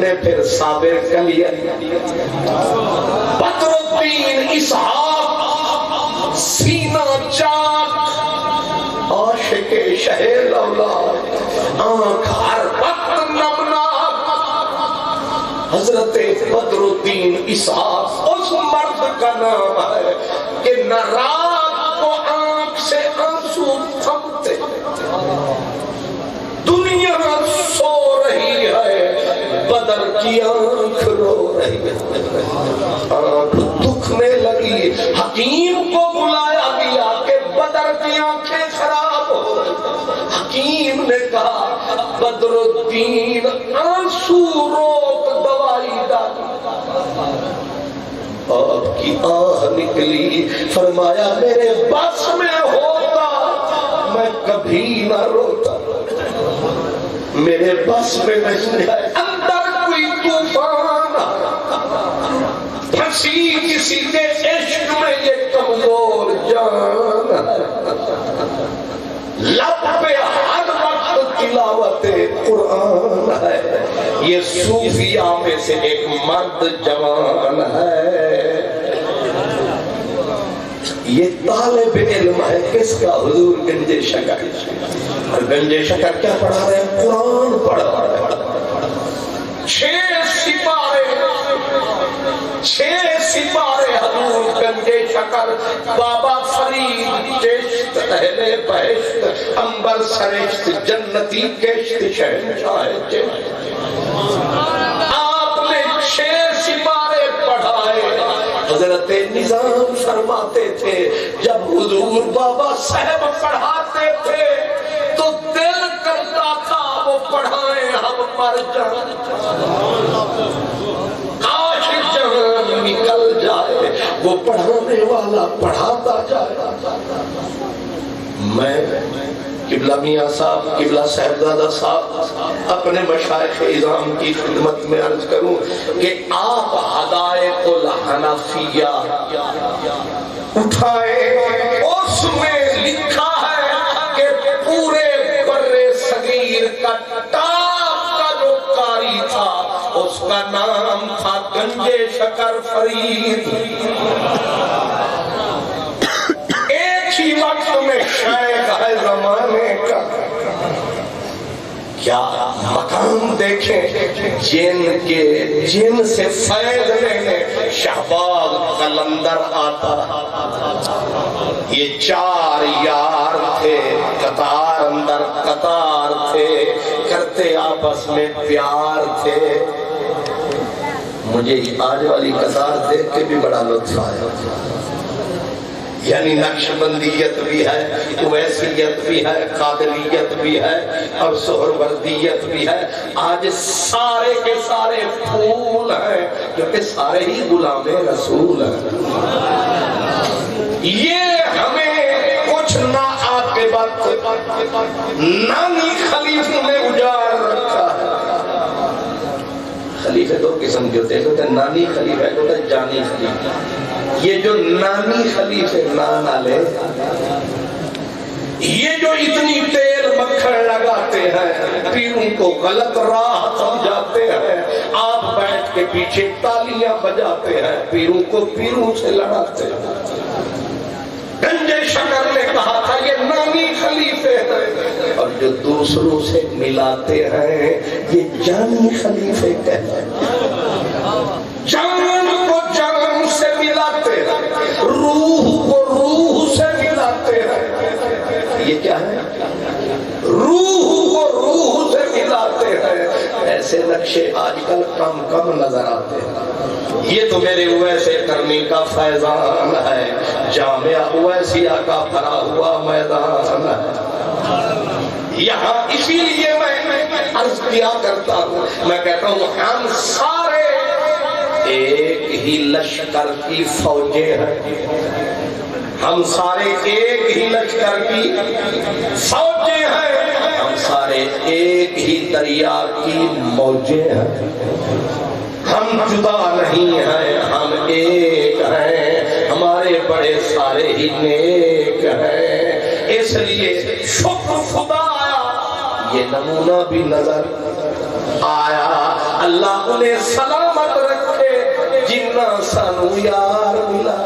نے پھر صابر کلیہ بدر الدین اسحاق سینہ چاک عاشق شہ لولاد آنکھ ہر وقت نمناک حضرت بدر الدین اسحاق اس مرد کا نام ہے کہ نہ رات کو آنکھ سے آنسو تھمتے دنیا سو رہی ہے بدر کی آنکھ رو رہی ہے آنکھ دکھنے لگی حکیم کو بلایا گیا کہ بدر کی آنکھیں خراب ہو رہی حکیم نے کہا بدر الدین آنسو روک دوائی ڈالی آپ کی آہ نکلی فرمایا میرے بس میں ہوتا میں کبھی نہ روتا میرے بس میں نہیں ہے اندر کوئی طوفان پھنسی کسی کے عشق میں یہ کمزور جان لب پہ ہر وقت تلاوت قرآن ہے یہ صوفیاء میں سے ایک مرد جوان ہے یہ طالب علم ہے کس کا حضور گنجے شکر اور گنجے شکر کیا پڑھا رہے ہیں قرآن پڑھا رہے ہیں 6 سپارے حضور گنجے شکر بابا فرید چشت اہل بہشت انبر سرشت جنتی کشت شہنشاہ چشت آپ نے 6 سپارے پڑھائے حضرت نظام فرماتے تھے جب حضور بابا صاحب پڑھاتے تھے تو دل کرتا تھا وہ پڑھائیں ہم مر جائیں کاش جہاں نکل جائے وہ پڑھانے والا پڑھاتا جائے میں قبلہ میاں صاحب قبلہ صاحبزادہ صاحب اپنے مشائخ اعظام کی خدمت میں عرض کروں کہ آپ حدائق الحنفیہ اٹھائیں اس میں لکھا ہے کہ پورے بر صغیر کا ٹاپ کا جو قاری تھا اس کا نام تھا گنجے شکر فرید ایک ہی وقت میں شیخ ہے زمانے کا کیا مقام دیکھیں جن سے فیض لینے شہباز قلندر آتا یہ 4 یار تھے قطار اندر قطار تھے کرتے آپس میں پیار تھے مجھے آج والی قطار دیکھ کے بھی بڑا لطف آیا یعنی نقشبندیت بھی ہے اویسیت بھی ہے قادریت بھی ہے اور سہروردیت بھی ہے آج سارے کے سارے پھول ہیں کیونکہ سارے ہی غلام رسول ہیں یہ ہمیں کچھ نہ عاقبت نانی خلیفوں نے اجاڑ رکھا ہے خلیفے 2 قسم کے ہوتے ہیں نانی خلیفہ ایک ہوتا ہے جانی خلیفہ یہ جو نانی خلیفے نانا لے یہ جو اتنی تیل مکھن لگاتے ہیں پیروں کو غلط راہ سمجھاتے ہیں آپ بیٹھ کے پیچھے تالیاں بجاتے ہیں پیروں کو پیروں سے لڑاتے ہیں گنجے شکر نے کہا تھا یہ نانی خلیفے ہیں اور جو دوسروں سے ملاتے ہیں یہ جانی خلیفے کہتے ہیں جان کو جان سے ملاتے ہیں روح کو روح سے ملاتے ہیں یہ کیا ہے روح کو روح سے ملاتے ہیں ایسے نقشے آج کل کم نظر آتے ہیں یہ تو میرے اویسے کرنی کا فیضان ہے جامعہ اویسیہ کا بھرا ہوا میدان ہے یہاں اسی لیے میں عرض کیا کرتا ہوں میں کہتا ہوں ہم سارے ایک ہی لشکر کی فوجیں ہیں ہم سارے ایک ہی لشکر کی فوجیں ہیں ہم سارے ایک ہی دریا کی موجیں ہیں ہم جدا نہیں ہیں ہم ایک ہیں ہمارے بڑے سارے ہی نیک ہیں اس لیے شکر خدا آیا یہ نمونہ بھی نظر آیا اللہ انہیں سلامت رکھے جنہ سانو یار ملا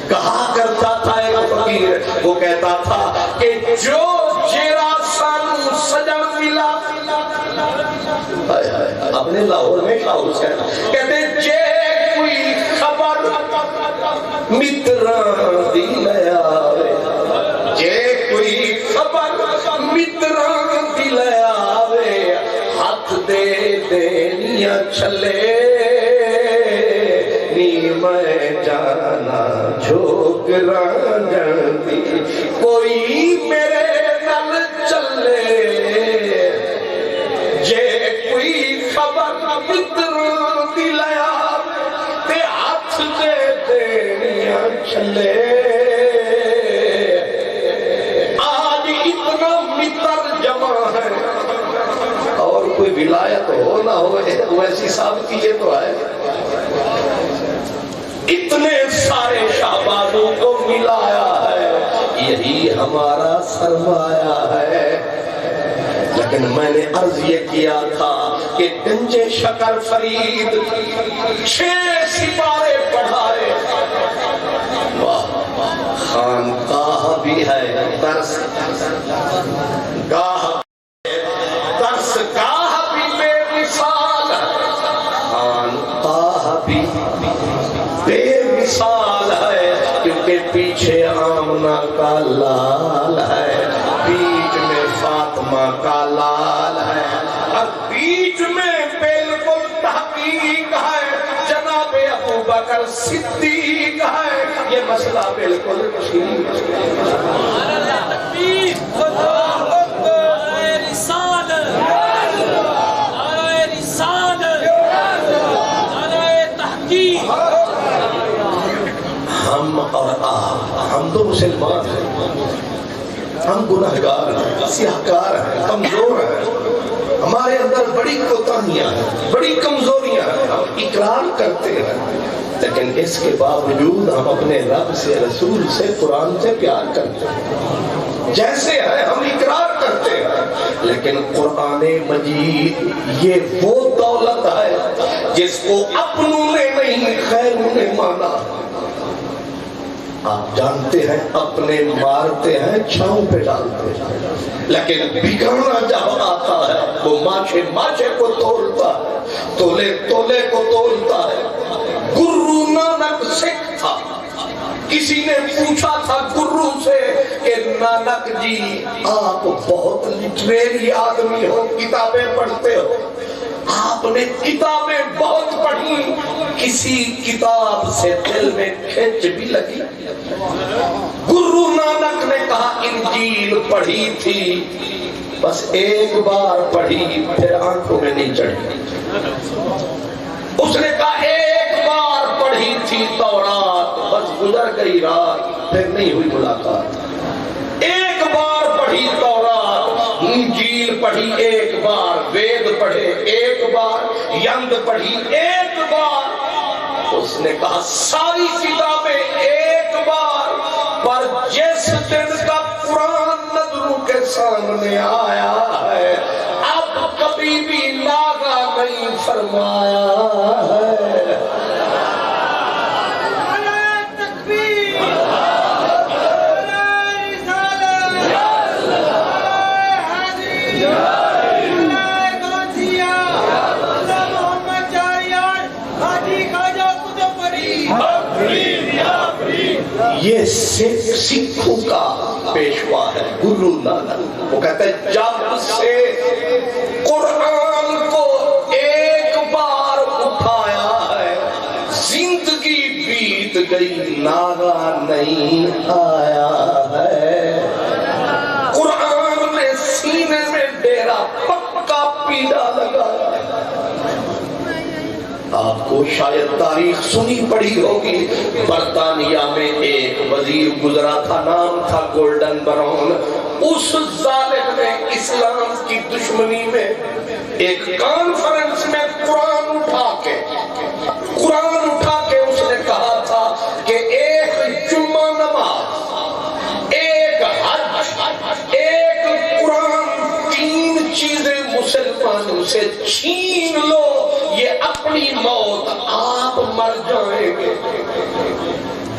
کہا کرتا تھا ایک فقیر، وہ کہتا تھا کہ جو جیرا سانو سجن ملا، اپنے لاہور میں شاہ حسین کہتے جے کوئی خبر متران دی لیا، جے کوئی خبر متران دی لیا، ہاتھ دے دینیا چھلے میں جانا جھوکران جاندی، کوئی میرے نل چلے، جے کوئی خبر متران دی لیا تے ہاتھ دے دینیا چھلے۔ آج اتنا متر جمع ہے اور کوئی ولایت ہو نہ ہو ویسی ثابت کیجئے تو ہے، اتنے سارے شہبازوں کو ملایا ہے، یہی ہمارا سرمایہ ہے۔ لیکن میں نے عرض یہ کیا تھا کہ گنجے شکر فرید 6 سپارے پڑھائے، خانقاہ بھی ہے درس گاہ، درس گاہ بھی بے مثال، خانقاہ بھی بے مثال ہے، کیونکہ پیچھے آمنہ کا لال ہے، بیچ میں فاطمہ کا لال ہے، اور بیچ میں بالکل تحقیق ہے جناب ابو بکر صدیق ہے، یہ مسئلہ بالکل ٹھیک ہم اور آپ، ہم تو مسلمان ہیں، ہم گناہگار ہیں، سیاہکار ہیں، کمزور ہیں، ہمارے اندر بڑی کوتاہیاں ہیں، بڑی کمزوریاں ہیں، ہم اقرار کرتے ہیں، لیکن اس کے باوجود ہم اپنے رب سے، رسول سے، قرآن سے پیار کرتے ہیں، جیسے ہیں ہم اقرار کرتے ہیں۔ لیکن قرآن مجید یہ وہ دولت ہے جس کو اپنوں نے نہیں خیروں نے مانا۔ آپ جانتے ہیں اپنے مارتے ہیں چھاؤں پہ ڈالتے ہیں، لیکن بگانا جب آتا ہے وہ ماچھے ماچھے کو توڑتا ہے، تولے تولے کو توڑتا ہے۔ گرو نانک سکھ تھا، کسی نے پوچھا تھا گرو سے کہ نانک جی آپ بہت لٹریری آدمی ہو، کتابیں پڑھتے ہو، آپ نے کتابیں بہت پڑھی، کسی کتاب سے دل میں کھینچ بھی لگی؟ گرو نانک نے کہا انجیل پڑھی تھی، بس ایک بار پڑھی پھر آنکھوں میں نہیں چڑھی۔ اس نے کہا ایک بار پڑھی تھی تورات، بس گزر گئی رات پھر نہیں ہوئی ملاقات۔ ایک بار پڑھی تورات، انجیل پڑھی ایک بار، وید پڑھے ایک بار، یند پڑھی ایک بار۔ اس نے کہا ساری کتابیں ایک بار، پر جس دن کا قرآن نظروں کے سامنے آیا ہے اب کبھی بھی لاغا نہیں فرمایا ہے۔ یہ سکھوں کا پیشوا ہے گرو نانک۔ وہ کہتے ہیں جب سے قرآن کو ایک بار اٹھایا ہے زندگی بیت گئی، ناغا نہیں آیا ہے۔ قرآن نے سینے میں ڈیرا پکا پیڑا لگا۔ آپ کو شاید تاریخ سنی پڑی ہوگی، برطانیہ میں ایک وزیر گزرا تھا، نام تھا گولڈن براؤن۔ اس ظالم نے اسلام کی دشمنی میں ایک کانفرنس میں قرآن اٹھا کے اس نے کہا تھا کہ ایک جمعہ نماز، ایک حج، ایک قرآن مسلمانوں سے چھین لو یہ اپنی موت، آپ مر جائیں گے۔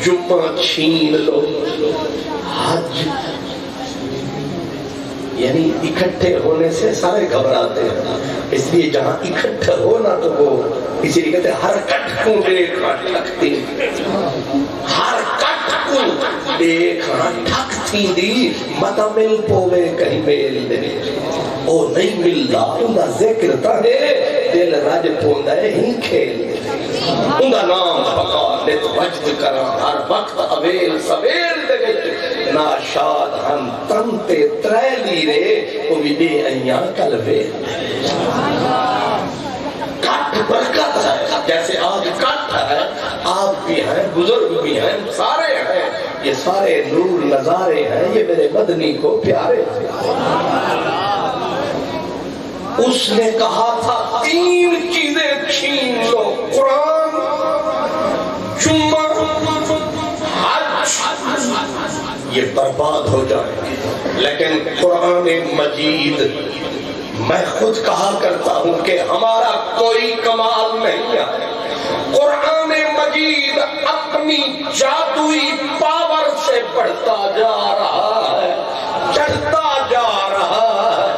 جمعہ چھین لو، حج، یعنی اکٹھے ہونے سے سارے گھبراتے ہیں، اس لیے جہاں اکٹھے ہونا تو وہ اسی لیے کہتے ہیں ہر کٹ کو دیکھا ٹھکتی، ہر کٹ کو دیکھا ٹھکتی دی متا مل پوے کہیں میل دے او نہیں ملدا انہا ذکر تانے دل رج پوندا ہے ہی کھیل انہا نام پکا لیت وجد کرا ہر وقت اویل سویل دے گئے ناشاد ہم تنتے تریلی رے او بھی دے ایاں کلوے کٹ برکت ہے، جیسے آج کٹ ہے، آپ بھی ہیں، بزرگ بھی ہیں، سارے ہیں، یہ سارے نور نظارے ہیں، یہ میرے مدنی کو پیارے ہیں۔ اس نے کہا تھا تین چیزیں چھین لو، قرآن، جمعہ، حج، یہ برباد ہو جائے، لیکن قرآن مجید میں خود کہا کرتا ہوں کہ ہمارا کوئی کمال نہیں ہے، قرآن مجید اپنی جادوئی پاور سے بڑھتا جا رہا ہے، چڑھتا جا رہا ہے۔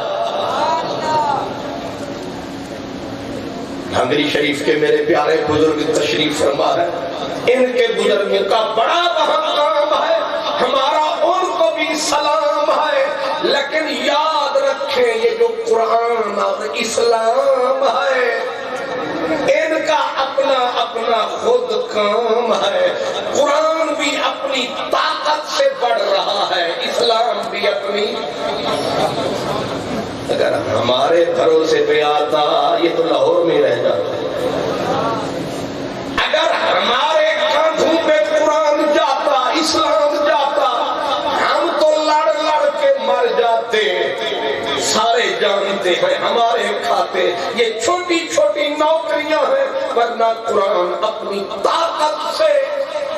ہنگری شریف کے میرے پیارے بزرگ تشریف فرما ہے، ان کے بزرگوں کا بڑا اہم کام ہے، ہمارا ان کو بھی سلام ہے، لیکن یاد رکھیں یہ جو قرآن اور اسلام ہے ان کا اپنا اپنا خود کام ہے، قرآن بھی اپنی طاقت سے بڑھ رہا ہے، اسلام بھی اپنی، اگر ہمارے بھروسے پہ آتا یہ تو لاہور میں رہ جاتا، اگر ہمارے کاندھوں پہ قرآن جاتا، اسلام جاتا، ہم تو لڑ لڑ کے مر جاتے، سارے جانتے ہیں ہمارے کھاتے یہ چھوٹی چھوٹی نوکریاں ہیں، ورنہ قرآن اپنی طاقت سے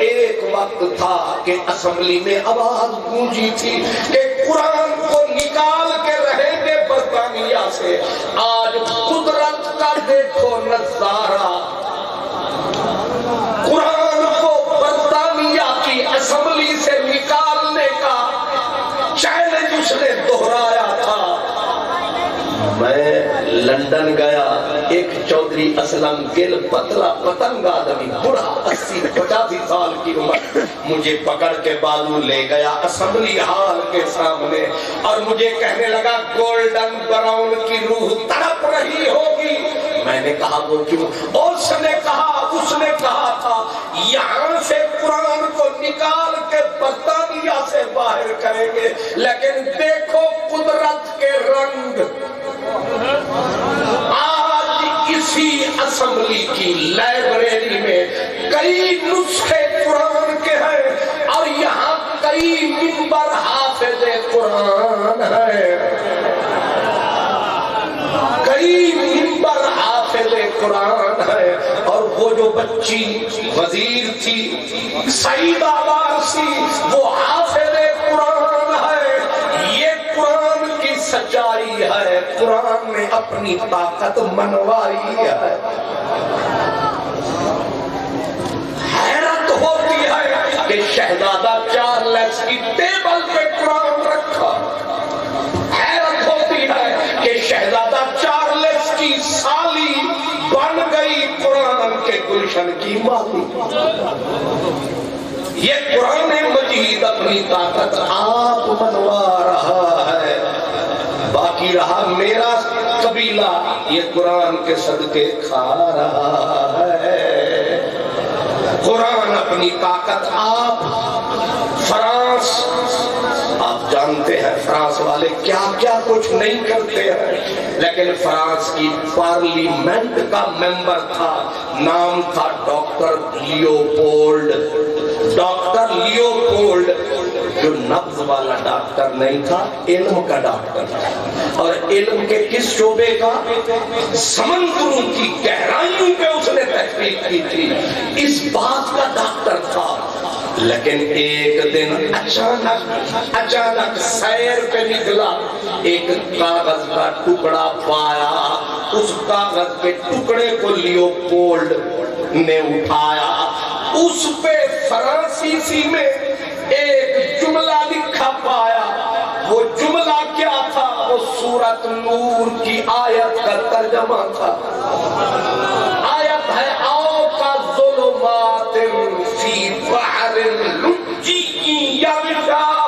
ایک وقت تھا کہ اسمبلی میں آواز گونجی تھی کہ قرآن کو نکال کے رہیں گے برطانیہ سے، آج قدرت کا دیکھو نظارہ، قرآن کو برطانیہ کی اسمبلی سے نکالنے کا چیلنج اس نے دہرایا تھا۔ میں لندن گیا، ایک چودھری اسلم گل پتلا پتنگ آدمی بڑھا 80-85 سال کی عمر مجھے پکڑ کے بازو لے گیا اسمبلی ہال کے سامنے اور مجھے کہنے لگا گولڈن براؤن کی روح تڑپ رہی ہوگی۔ میں نے کہا وہ کیوں؟ اس نے کہا تھا یہاں سے قرآن کو نکال کے برطانیہ سے باہر کریں گے، لیکن دیکھو قدرت کے رنگ، آج اسی اسمبلی کی لائبریری میں کئی نسخے قرآن کے ہیں اور یہاں کئی منبر حافظ قرآن ہیں، کئی منبر حافظ قرآن ہے، اور وہ جو بچی وزیر تھی سعیدہ وارسی وہ حافظ قرآن ہے، یہ قرآن کی سچائی ہے، قرآن نے اپنی طاقت منوائی ہے۔ حیرت ہوتی ہے کہ شہزادہ چارلس کی ٹیبل پہ قرآن رکھا، حیرت ہوتی ہے کہ شہزادہ چارلس کی سالی بن گئی قرآن کے گلشن کی مالی۔ یہ قرآن مجید اپنی طاقت آپ منوا رہا ہے، باقی رہا میرا قبیلہ یہ قرآن کے صدقے کھا رہا ہے۔ قرآن اپنی طاقت آپ فرانس، آپ جانتے ہیں فرانس والے کیا کیا کچھ نہیں کرتے ہیں، لیکن فرانس کی پارلیمنٹ کا ممبر تھا، نام تھا ڈاکٹر لیوپولڈ، ڈاکٹر لیوپولڈ جو نبض والا ڈاکٹر نہیں تھا، علم کا ڈاکٹر تھا، اور علم کے کس شعبے کا؟ سمندروں کی گہرائیوں پہ اس نے تحقیق کی تھی، اس بات کا ڈاکٹر تھا۔ لیکن ایک دن اچانک سیر پہ نکلا، ایک کاغذ کا ٹکڑا پایا اس کاغذ کے ٹکڑے کو لیوپولڈ نے اٹھایا، اس پہ فرانسیسی میں ایک جملہ لکھا پایا۔ وہ جملہ کیا تھا؟ وہ سورۃ نور کی آیت کا ترجمہ تھا۔ آیت ہے آؤ کا ظلمات فی بحر لجی یغشاہ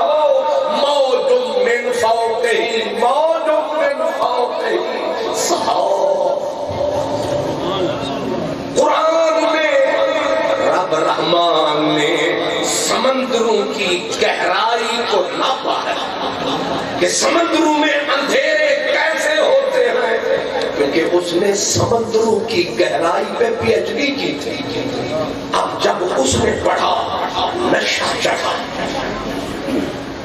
موج من فوقہ موج من فوقہ سحاب۔ قرآن میں رب رحمان نے سمندروں کی گہرائی کو ناپا ہے کہ سمندروں میں اندھیرے کیسے ہوتے ہیں، کیونکہ اس نے سمندروں کی گہرائی پہ پی ایچ ڈی کی تھی۔ اب جب اس نے پڑھا نشہ چڑھا۔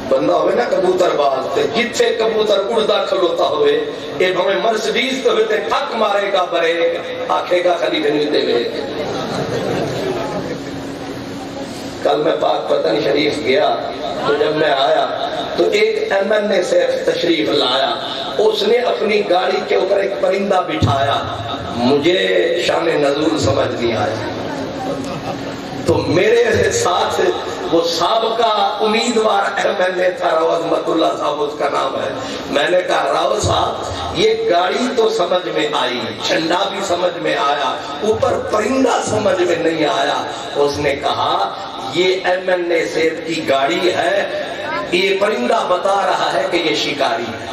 بندہ ہوئے نا کبوتر باز تے جتھے کبوتر اڑدا کھلوتا ہوئے اے بھویں مرسڈیز تو ہوتے ٹھک مارے گا برے آکھے گا خلیفے نہیں دے وے۔ کل میں پاک پتن شریف گیا تو جب میں آیا تو ایک ایم این اے سے تشریف لایا، اس نے اپنی گاڑی کے اوپر ایک پرندہ بٹھایا، مجھے شان نزول سمجھ نہیں آیا۔ تو میرے ساتھ وہ سابقہ امیدوار ایم این اے تھا، راؤ عظمت اللہ صاحب اس کا نام ہے۔ میں نے کہا راؤ صاحب یہ گاڑی تو سمجھ میں آئی، جھنڈا بھی سمجھ میں آیا، اوپر پرندہ سمجھ میں نہیں آیا۔ اس نے کہا یہ ایم این اے صاحب کی گاڑی ہے، یہ پرندہ بتا رہا ہے کہ یہ شکاری ہے۔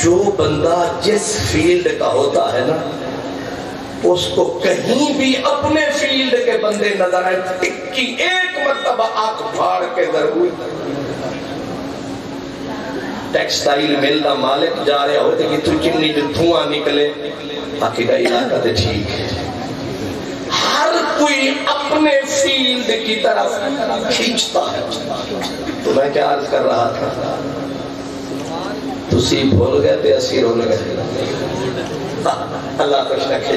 جو بندہ جس فیلڈ کا ہوتا ہے نا اس کو کہیں بھی اپنے فیلڈ کے بندے نظر آئے ٹکی ایک مرتبہ آنکھ پھاڑ کے ضرور۔ ٹیکسٹائل مل دا مالک جا رہے ہوتے کہ تو چمنی جو دھواں نکلے باقی کا علاقہ تو ٹھیک ہے۔ ہر کوئی اپنے فیلڈ کی طرف کھینچتا ہے۔ تو میں کیا عرض کر رہا تھا، تسی بھول گئے تھے اسی رول گئے۔ اللہ خوش رکھے۔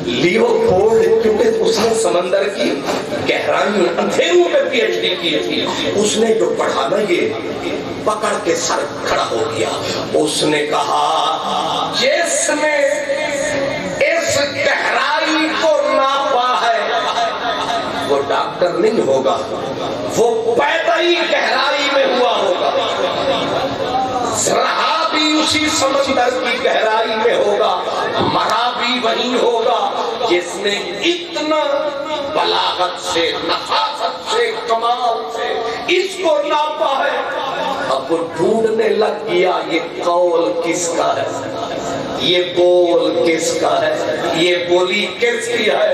لیوپولڈ کیونکہ اس نے سمندر کی گہرائیوں اندھیروں میں پی ایچ ڈی کی تھی، اس نے جو پڑھا نا یہ پکڑ کے سر کھڑا ہو گیا۔ اس نے کہا جس نے اس گہرائی کو ناپا ہے وہ ڈاکٹر نہیں ہوگا، وہ پیدا ہی گہرائی میں ہوا ہوگا، رہا بھی اسی سمندر کی گہرائی میں ہوگا، مرا بھی وہی ہوگا۔ جس نے اتنا بلاغت سے، نفاست سے، کمال سے اس کو ناپا ہے، اب وہ ڈھونڈنے لگ گیا یہ قول کس کا ہے، یہ بول کس کا ہے، یہ بولی کس کی ہے۔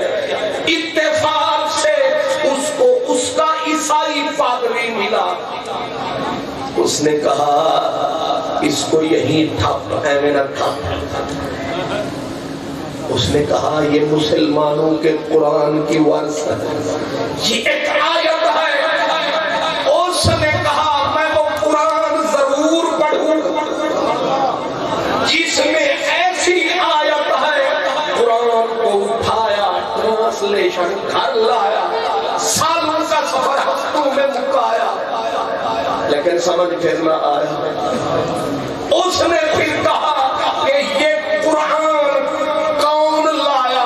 اتفاق سے اس کو اس کا عیسائی پادری ملا۔ اس نے کہا اس کو یہی ٹھپ ہے میرا ٹھپ۔ اس نے کہا یہ مسلمانوں کے قرآن کی وراثت ہے، یہ ایک آیت ہے۔ اس نے کہا میں وہ قرآن ضرور پڑھوں جس میں ایسی آیت ہے۔ قرآن کو اٹھایا، ٹرانسلیشن گھر لایا، سالوں کا سفر ہفتوں میں مکایا، لیکن سمجھ پھر نہ آیا۔ اس نے پھر کہا کہ یہ قرآن کون لایا؟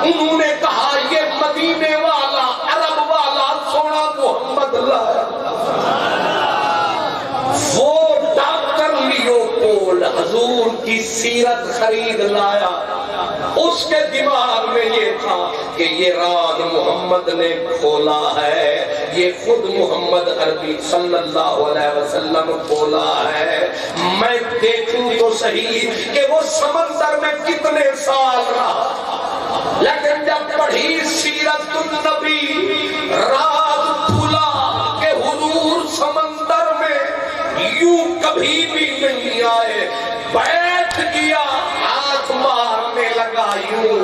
انہوں نے کہا یہ مدینے والا، عرب والا سونا محمد لایا۔ وہ ڈاکٹر لیوپولڈ حضور کی سیرت خرید لایا۔ اس کے دماغ میں یہ تھا کہ یہ راز محمد نے کھولا ہے، یہ خود محمد عربی صلی اللہ علیہ وسلم کھولا ہے۔ میں دیکھوں تو صحیح کہ وہ سمندر میں کتنے سال رہا، لیکن جب پڑھی سیرت النبی راز کھلا کہ حضور سمندر میں یوں کبھی بھی نہیں آئے۔ بیٹھ گیا، ہاتھ مارنے لگا یوں۔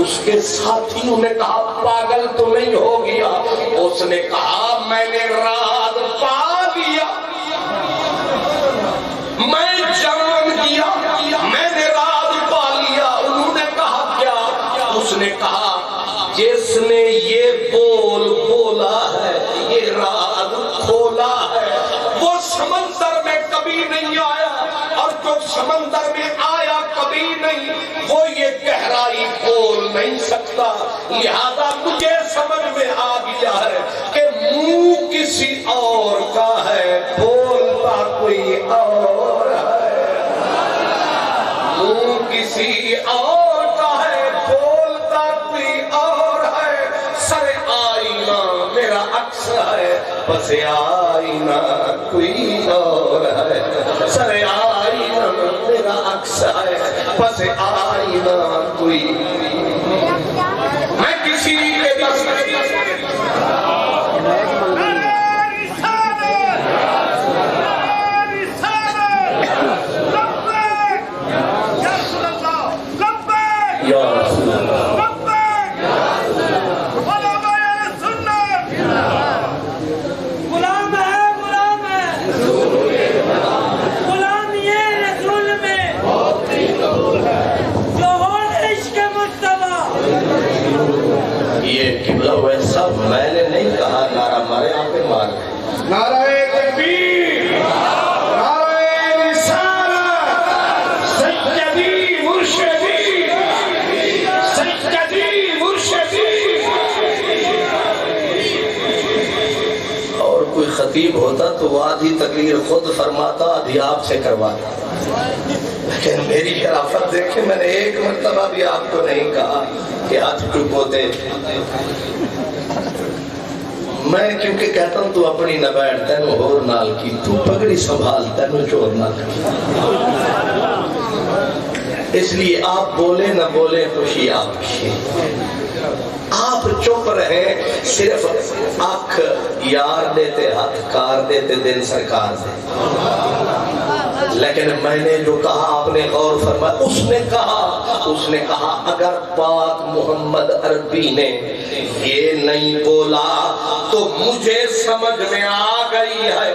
اس کے ساتھیوں نے کہا پاگل تو نہیں ہو گیا؟ اس نے کہا میں نے راز پا لیا، میں جان گیا، میں نے راز پا لیا۔ انہوں نے کہا کیا؟ اس نے کہا جس نے یہ بول بولا ہے، یہ راز کھولا ہے، وہ سمندر میں نہیں آیا، اور جو سمندر میں آیا کبھی نہیں، وہ یہ گہرائی بول نہیں سکتا۔ لہذا مجھے سمجھ میں آ گیا ہے کہ منہ کسی اور کا ہے، بولتا کوئی اور ہے۔ منہ کسی اور کا ہے، بولتا کوئی اور ہے۔ سر آئینہ میرا عکس ہے، بس آئینہ کوئی اور ہے۔ سر آئینہ میرا عکس ہے، بس آئینہ کوئی۔ میں کسی کے دس ویسا میں نے نہیں کہا، نعرہ مارے آپ پہ مار گئے۔ نعرہ تکبیر، نعرہ رسالت، سیدی مرشدی، سیدی مرشدی۔ اور کوئی خطیب ہوتا تو وہ آدھی تقریر خود فرماتا، آدھی آپ سے کرواتا۔ لیکن میری شرافت دیکھیں، میں نے ایک مرتبہ بھی آپ کو نہیں کہا کہ ہاتھ چپ ہوتے۔ میں کیونکہ کہتا ہوں تو اپنی نہ بیٹھ، تینوں ہور نال کی، تو پگڑی سنبھال، تینوں چور نال کی۔ اس لیے آپ بولے نہ بولے خوشی آپ کی، آپ چپ رہیں، صرف آنکھ یار دیتے، ہاتھ کار دیتے، دن سرکار دے۔ لیکن میں نے جو کہا آپ نے غور فرمایا، اس نے کہا اگر پاک محمد عربی نے یہ نہیں بولا تو مجھے سمجھ میں آ گئی ہے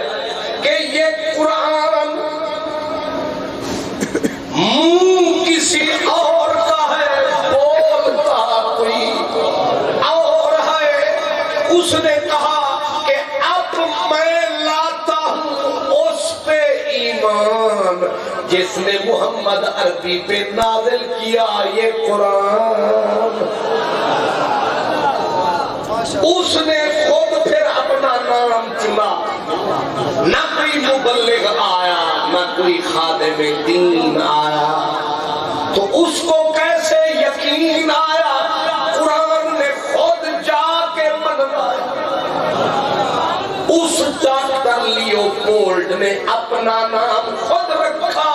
کہ یہ قرآن منہ کسی اور کا ہے، بولتا کوئی اور ہے۔ اس نے کہا کہ اب میں لاتا ہوں اس پہ ایمان جس نے محمد عربی پہ نازل کیا یہ قرآن۔ اس نے خود پھر اپنا نام چنا، نہ کوئی مبلغ آیا، نہ کوئی خادم دین آیا، تو اس کو کیسے یقین آیا؟ قرآن نے خود جا کے منوایا۔ اس ڈاکٹر لیوپولڈ نے اپنا نام خود رکھا،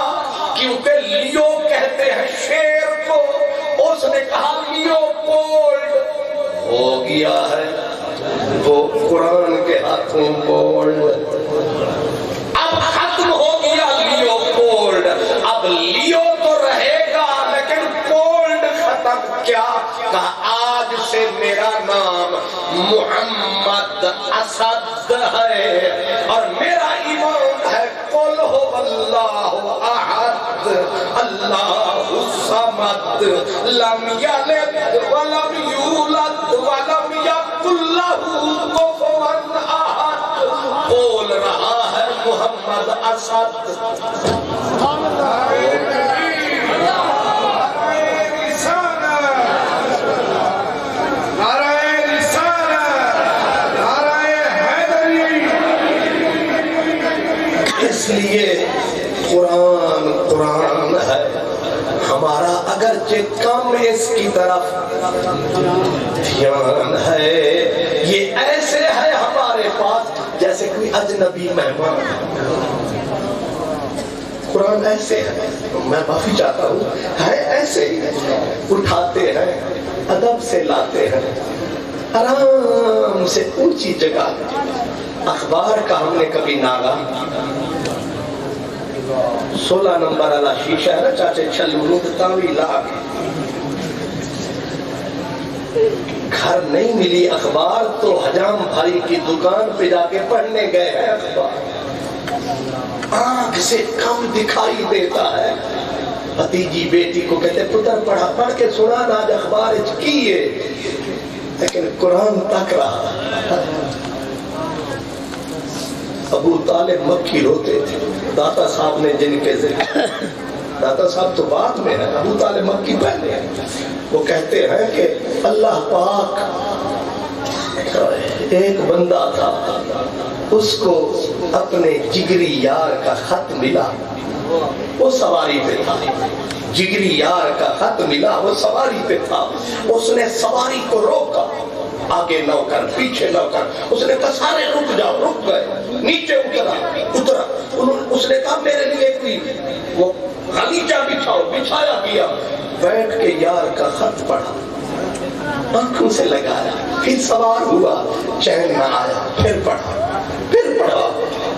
کیونکہ لیو کہتے ہیں شیر کو۔ اس نے کہا لیوپولڈ ہو گیا ہے وہ قرآن کے ہاتھوں بولڈ، اب ختم ہو گیا لیوپولڈ، اب لیو تو رہے گا لیکن پولڈ ختم۔ کیا کہا آج سے میرا نام محمد اسد ہے، اور میرا ایمان ہے قل هو اللہ احد اللہ الصمد لم یلد ولم یولد ولم یکن له کفوا احد۔ بول رہا ہے محمد اسد۔ اس لیے قرآن ہے ہمارا، اگرچہ کم اس کی طرف دھیان ہے، یہ ایسے ہے ہمارے پاس جیسے کوئی اجنبی مہمان۔ قرآن ایسے ہے، میں معافی چاہتا ہوں، ہے ایسے ہی، اٹھاتے ہیں، ادب سے لاتے ہیں، آرام سے اونچی جگہ۔ اخبار کا ہم نے کبھی ناگا 16 نمبر والا شیشہ ہے نا چاچے، چھلو تاوی لا کے گھر نہیں ملی اخبار تو حجام بھائی کی دکان پہ جا کے پڑھنے گئے ہیں اخبار۔ آنکھ سے کم دکھائی دیتا ہے، بھتیجی بیٹی کو کہتے پتر پڑھا، پڑھ کے سنا نا آج اخبار کیے، لیکن قرآن تک رہا۔ ابو طالب مکی روتے تھے. داتا صاحب نے جن کے ذکر، داتا صاحب تو بعد میں ہے، ابو طالب مکی پہلے ہیں. وہ کہتے ہیں کہ اللہ پاک ایک بندہ تھا، اس کو اپنے جگری یار کا خط ملا، وہ سواری پہ تھا. جگری یار کا خط ملا، وہ سواری پہ تھا. اس نے سواری کو روکا، آگے نوکر پیچھے نوکر. اس نے کہا سارے رک جاؤ، رک گئے. نیچے اترا. اس نے کہا میرے لیے کوئی وہ غلیچہ بچھاؤ، بچھایا گیا. بیٹھ کے یار کا خط پڑھا، آنکھوں سے لگایا، پھر سوار ہوا، چین نہ آیا، پھر پڑھا.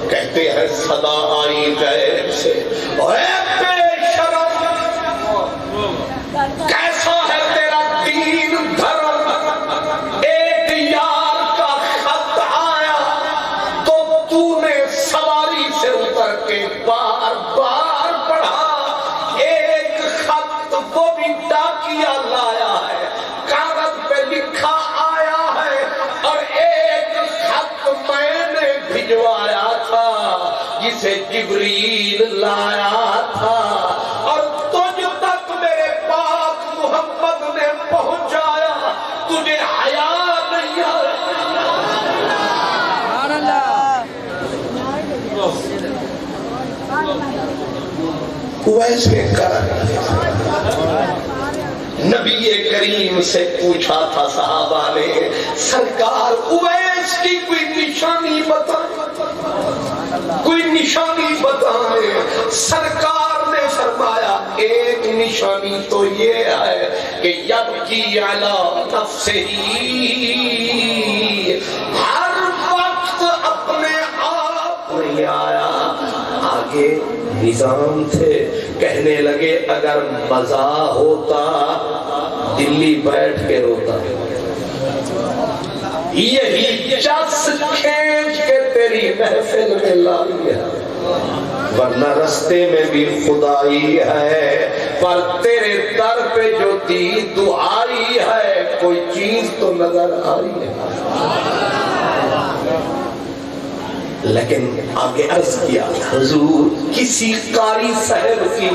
کہتے ہیں صدا آئی غیب سے، اے بے شرم کیسا ہے تیرا دین دھرم. ایک یار کا خط آیا تو تو نے سواری سے اتر کے بار بار پڑھا. ایک خط وہ بھی ڈاکیا لایا ہے، کاغذ پہ لکھا آیا ہے، اور ایک خط میں نے بھجوایا تھا جسے جبریل لایا تھا، اور تجھ تک میرے پاک محمد نے پہنچایا. تجھے حیا نہیں آیا. ویسے کر نبی کریم سے پوچھا تھا صحابہ نے، سرکار اویس کی کوئی نشانی بتائیں، کوئی نشانی بتائیں. سرکار نے فرمایا ایک نشانی تو یہ ہے کہ یبکی علی نفسہ، ہر وقت اپنے آپ نہیں آیا. آگے نظام تھے، کہنے لگے اگر مزہ ہوتا دلی بیٹھ کے روتا، یہی چس کھینچ کے تیری محفل میں لا لیا، ورنہ رستے میں بھی خدائی ہے، پر تیرے در پہ جو دی دعائی ہے، کوئی چیز تو نظر آئی ہے. لیکن آگے عرض کیا حضور کسی قاری صاحب کی،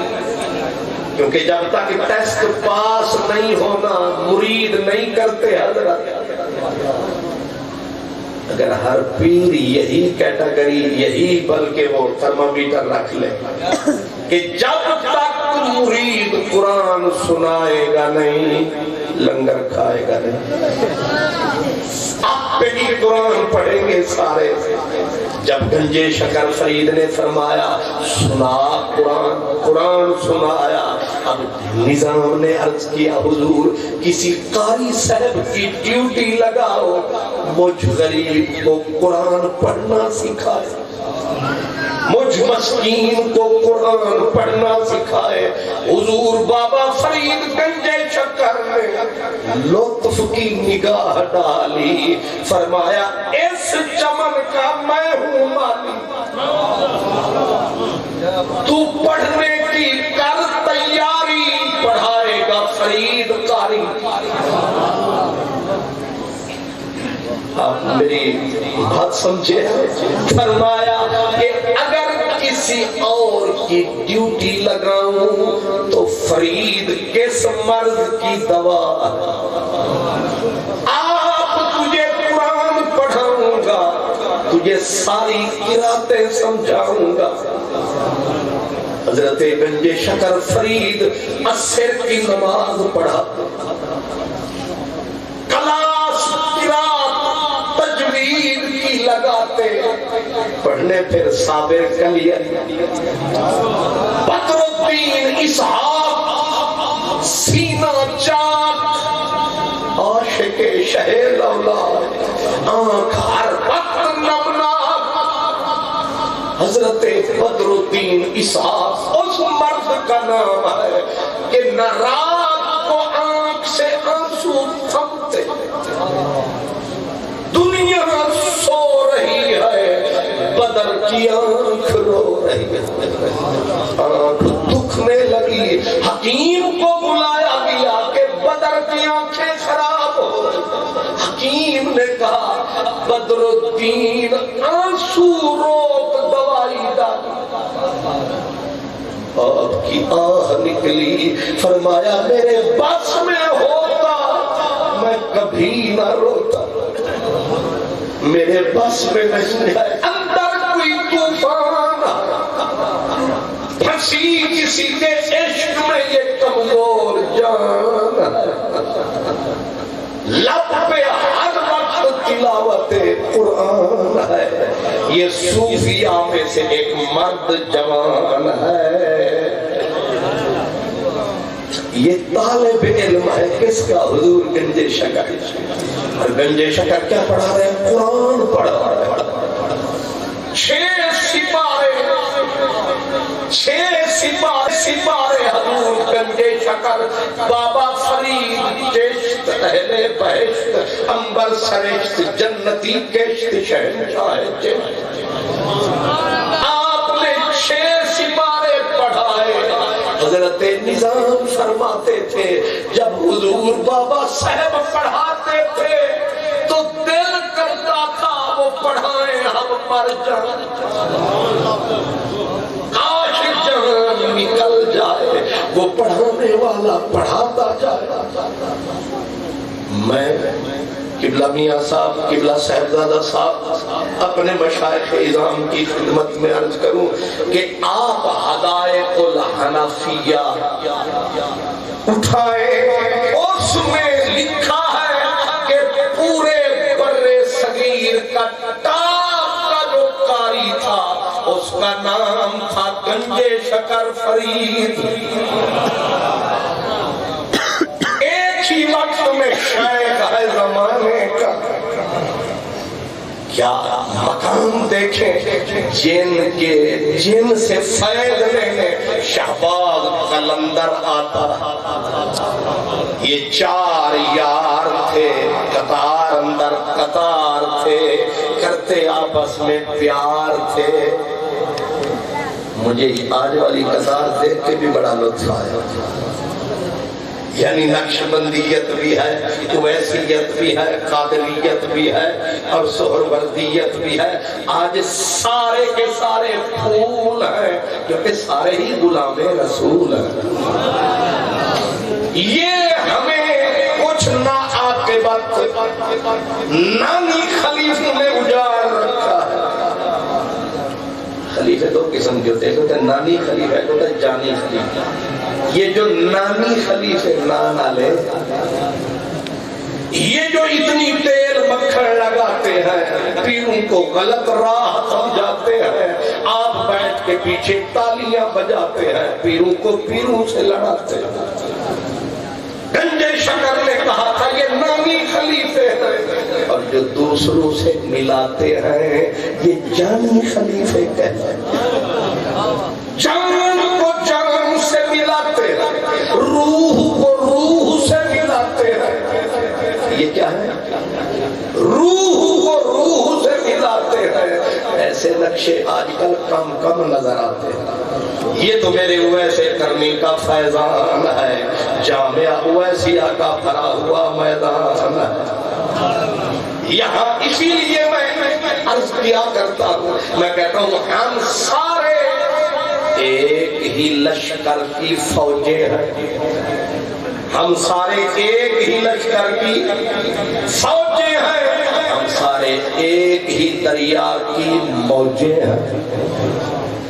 کیونکہ جب تک ٹیسٹ پاس نہیں ہونا مرید نہیں کرتے حضرت. اگر ہر پیر یہی کیٹیگری، یہی بلکہ وہ تھرمامیٹر رکھ لے کہ جب تک مرید قرآن سنائے گا نہیں لنگر کھائے گا نہیں. آپ پہ ہی قرآن پڑھیں گے سارے. جب گنجے شکر فرید نے فرمایا سنا قرآن، قرآن سنایا. اب نظام نے عرض کیا حضور کسی قاری صاحب کی ڈیوٹی لگاؤ، مجھ غریب کو قرآن پڑھنا سکھائے، مجھ مسکین کو قرآن پڑھنا سکھائے. حضور بابا فرید گنجے شکر نے لطف کی نگاہ ڈالی، فرمایا اس چمن کا میں ہوں مالی، تو پڑھنے کی کر تیاری، پڑھائے گا فرید قاری. آپ میری بات سمجھے. فرمایا کہ اگر کسی اور کی ڈیوٹی لگاؤں تو فرید کس مرض کی دوا. آپ تجھے قرآن پڑھاؤں گا، تجھے ساری قراتیں سمجھاؤں گا. حضرت گنج شکر فرید عصر کی نماز پڑھا، کلاس قرات تجوید کی لگاتے، پڑھنے پھر صابر کلیہ، بدر الدین اسحاق سینہ چاک، عاشق شہ لولاد، آنکھ ہر وقت نمناک. حضرت بدر الدین اسحاق اس مرد کا نام ہے کہ نہ رات کو آنکھ سے آنسو تھمتے، دنیا سو رہی ہے بدر کی آنکھ رو رہی ہے. آنکھ دکھنے لگی، حکیم کو بلایا گیا کہ بدر کی آنکھیں خراب ہو رہی. حکیم نے کہا بدر الدین آنسو رو موت کی آہ نکلی، فرمایا میرے بس میں ہوتا میں کبھی نہ روتا، میرے بس میں نہیں ہے، اندر کوئی طوفان پھنسی کسی کے عشق میں یہ کمزور جان، لب پہ ہر وقت تلاوت قرآن ہے، یہ صوفیاء میں سے ایک مرد جوان ہے، یہ طالب علم ہے کس کا؟ حضور گنجے شکر، اور گنجے شکر کیا پڑھا رہے ہیں؟ قرآن پڑھا رہے ہیں۔ 6 سپارے حضور گنجے شکر، بابا فرید چشت اہل بہشت، انبر سرشت جنتی کشت شہنشاہ چشت، آپ نے 6 سپارے پڑھائے۔ حضرت نظام فرماتے تھے جب حضور بابا صاحب پڑھاتے تھے تو دل کرتا تھا وہ پڑھائیں ہم مر جائیں، کاش جان نکل جائے، وہ پڑھانے والا پڑھاتا جائے۔ میں قبلہ میاں صاحب، قبلہ صاحبزادہ صاحب اپنے مشائخ اعظام کی خدمت میں عرض کروں کہ آپ حدائق الحنفیہ اٹھائیں، اس میں لکھا ہے کہ پورے برِ صغیر کا ٹاپ کا جو قاری تھا اس کا نام تھا گنجے شکر فرید، ایک ہی وقت میں شیخ ہے زمانے کا، کیا مقام دیکھیں، جن سے فیض لینے شہباز قلندر آتا، یہ 4 یار تھے، قطار اندر قطار تھے، کرتے آپس میں پیار تھے۔ مجھے آج والی قطار دیکھ کے بھی بڑا لطف آیا، یعنی نقش بندیت بھی ہے، اویسیت بھی ہے، قادریت بھی ہے اور سہروردیت بھی ہے۔ آج سارے کے سارے پھول ہیں کیونکہ سارے ہی غلام رسول ہیں۔ یہ ہمیں کچھ ناعاقبت نامی خلیفوں نے اجاڑ رکھا ہے۔ خلیفے 2 قسم کے ہوتے ہیں، ایک ہوتا ہے نامی خلیفہ، ایک ہوتا ہے جانی خلیفہ۔ یہ جو نامی خلیفے نانا لے، یہ جو اتنی تیل مکھن لگاتے ہیں، پیروں کو غلط راہ سمجھاتے ہیں، آپ بیٹھ کے پیچھے تالیاں بجاتے ہیں، پیروں کو پیروں سے لڑاتے ہیں۔ گنجے شکر نے کہا تھا یہ نامی خلیفے ہیں، اور جو دوسروں سے ملاتے ہیں یہ جانی خلیفے کہتے ہیں۔ جان کو جان سے ملاتے ہیں، روح کو روح سے ملاتے ہیں، یہ کیا ہے؟ روح کو روح سے ملاتے ہیں۔ ایسے نقشے آج کل کم نظر آتے ہیں۔ یہ تو میرے اویسے کرنی کا فیضان ہے، جامعہ اویسیہ کا بھرا ہوا میدان ہے۔ یہاں اسی لیے میں عرض کیا کرتا ہوں، میں کہتا ہوں ہم سارے ایک ہی لشکر کی فوجیں ہیں، ہم سارے ایک ہی لشکر کی فوجیں ہیں، ہم سارے ایک ہی دریا کی موجیں ہیں،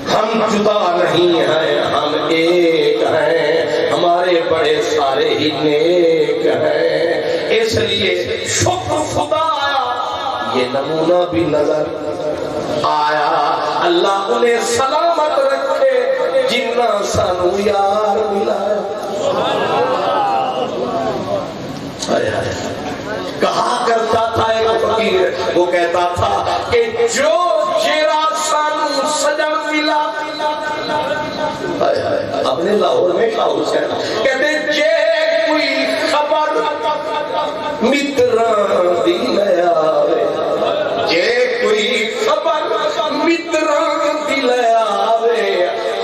ہم جدا نہیں ہیں، ہم ایک ہیں، ہمارے بڑے سارے ہی نیک ہیں۔ اس لیے شکر خدا آیا، یہ نمونہ بھی نظر آیا، اللہ انہیں سلامت رکھے جنہ سانو یار ملایا۔ کہا کرتا تھا ایک فقیر، وہ کہتا تھا کہ جو جیرا سانو سجن ملا، اپنے لاہور میں شاہ حسین کہتے جے کوئی خبر متران دی لیا، جے کوئی خبر متران دی لیا،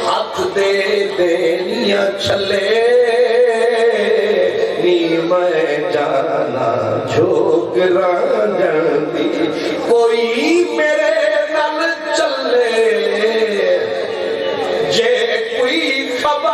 ہاتھ دے دینیا چھلے نی میں جانا جھوکران جاندی، کوئی میرے نل چلے، جے کوئی خبر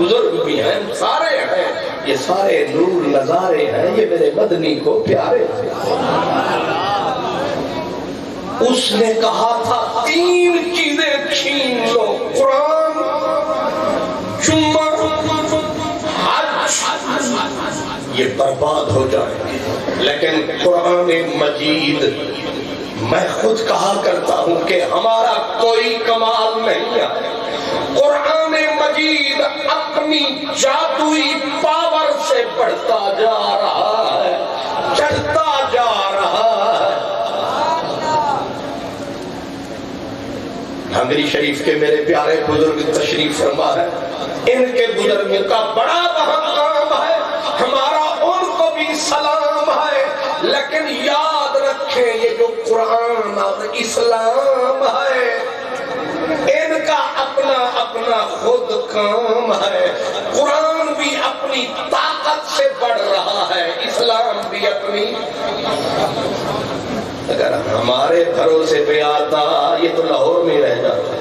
بزرگ بھی ہیں، سارے ہیں، یہ سارے نور نظارے ہیں، یہ میرے مدنی کو پیارے ہیں۔ اس نے کہا تھا 3 چیزیں چھین لو، قرآن، جمعہ، حج، یہ برباد ہو جائیں گے۔ لیکن قرآن مجید، میں خود کہا کرتا ہوں کہ ہمارا کوئی کمال نہیں ہے، قرآن مجید اپنی جادوئی پاور سے بڑھتا جا رہا ہے، چڑھتا جا رہا ہے۔ ہنگری شریف کے میرے پیارے بزرگ تشریف فرما ہے، ان کے بزرگوں کا بڑا مقام ہے، ہمارا ان کو بھی سلام ہے، لیکن یاد رکھیں یہ جو قرآن اور اسلام ہے ان کا اپنا اپنا خود کام ہے۔ قرآن بھی اپنی طاقت سے بڑھ رہا ہے، اسلام بھی اپنی، اگر ہمارے بھروسے پہ آتا یہ تو لاہور میں رہ جاتا،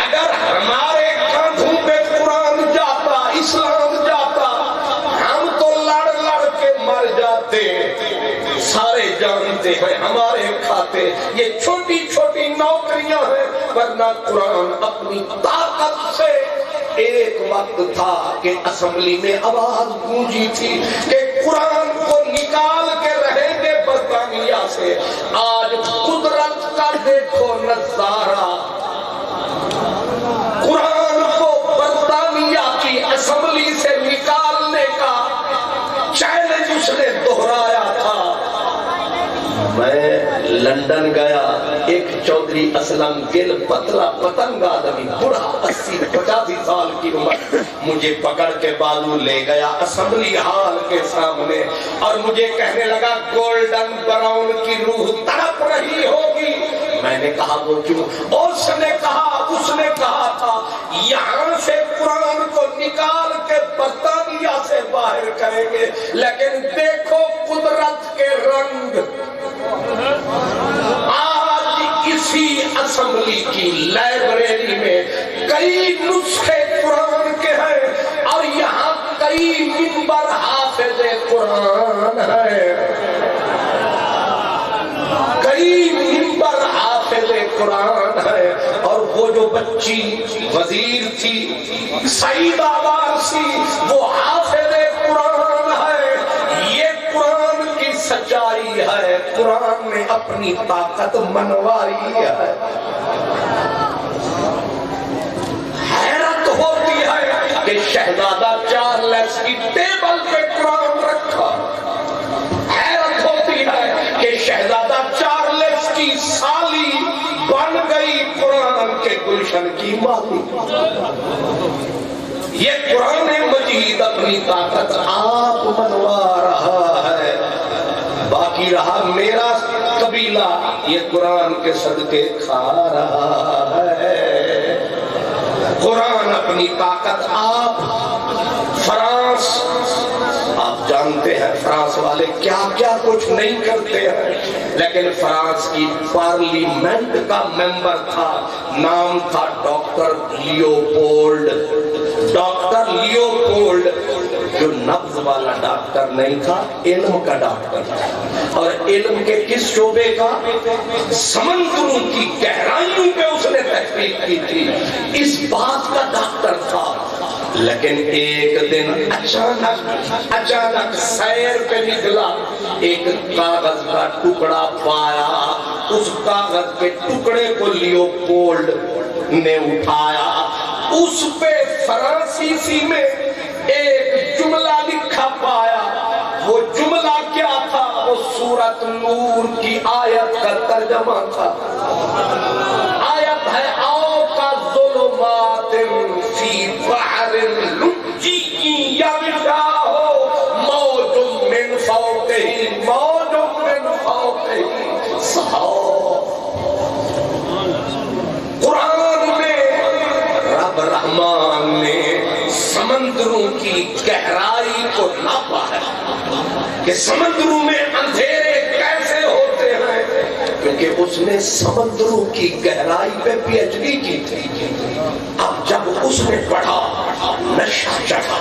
اگر ہمارے کاندھوں پہ قرآن جاتا، اسلام جاتا، ہم تو لڑ لڑ کے مر جاتے۔ سارے جانتے ہیں ہمارے کھاتے یہ چھوٹی چھوٹی نوکریاں ہیں، ورنہ قرآن اپنی طاقت سے، ایک وقت تھا کہ اسمبلی میں آواز گونجی تھی کہ قرآن کو نکال کے رہیں گے برطانیہ سے۔ آج قدرت کا دیکھو نظارہ، قرآن کو برطانیہ کی اسمبلی سے نکالنے کا چیلنج اس نے دہرایا تھا۔ میں لندن گیا، ایک چودھری اسلم گل پتلا پتنگ آدمی، بڑھا 80-85 سال کی عمر، مجھے پکڑ کے بازو لے گیا اسمبلی ہال کے سامنے اور مجھے کہنے لگا گولڈن براؤن کی روح تڑپ رہی ہوگی۔ میں نے کہا وہ کیوں؟ اس نے کہا تھا یہاں سے قرآن کو نکال کے برطانیہ سے باہر کریں گے، لیکن دیکھو قدرت کے رنگ، آج اسی اسمبلی کی لائبریری میں کئی نسخے قرآن کے ہیں اور یہاں کئی منبر حافظ قرآن ہیں، کئی منبر حافظ قرآن ہے۔ اور وہ جو بچی وزیر تھی سعیدہ وارسی، وہ حافظ قرآن ہے۔ یہ قرآن کی سچائی ہے، قرآن نے اپنی طاقت منوائی ہے۔ حیرت ہوتی ہے کہ شہزادہ چارلس کی ٹیبل پہ قرآن رکھا، حیرت ہوتی ہے کہ شہزادہ چارلس کی سالی بن گئی قرآن کے گلشن کی مالی۔ یہ قرآن مجید اپنی طاقت آپ منوا رہا ہے۔ باقی رہا میرا قبیلہ، یہ قرآن کے صدقے کھا رہا ہے۔ قرآن اپنی طاقت آپ، فرانس، آپ جانتے ہیں فرانس والے کیا کیا کچھ نہیں کرتے ہیں، لیکن فرانس کی پارلیمنٹ کا ممبر تھا، نام تھا ڈاکٹر لیوپولڈ۔ ڈاکٹر لیوپولڈ جو نبض والا ڈاکٹر نہیں تھا، علم کا ڈاکٹر تھا، اور علم کے کس شعبے کا؟ سمندروں کی گہرائیوں پہ اس نے تحقیق کی تھی، اس بات کا ڈاکٹر تھا۔ لیکن ایک دن اچانک سیر پہ نکلا، ایک کاغذ کا ٹکڑا پایا، اس کاغذ کے ٹکڑے کو لیوپولڈ نے اٹھایا، اس پہ فرانسیسی میں ایک جملہ لکھا پایا۔ وہ جملہ کیا تھا؟ وہ سورۃ نور کی آیت کا ترجمہ تھا۔ آیت ہے آؤ کا ظلمات فی بحر لجی یغشاہ موج من فوقہ موج من فوقہ سحاب۔ قرآن میں رب رحمان نے سمندروں کی گہرائی کو ناپا ہے کہ سمندروں میں اندھیرے کیسے ہوتے ہیں، کیونکہ اس نے سمندروں کی گہرائی پہ پی ایچ ڈی کی تھی. اب جب اس نے پڑھا نشہ چڑھا.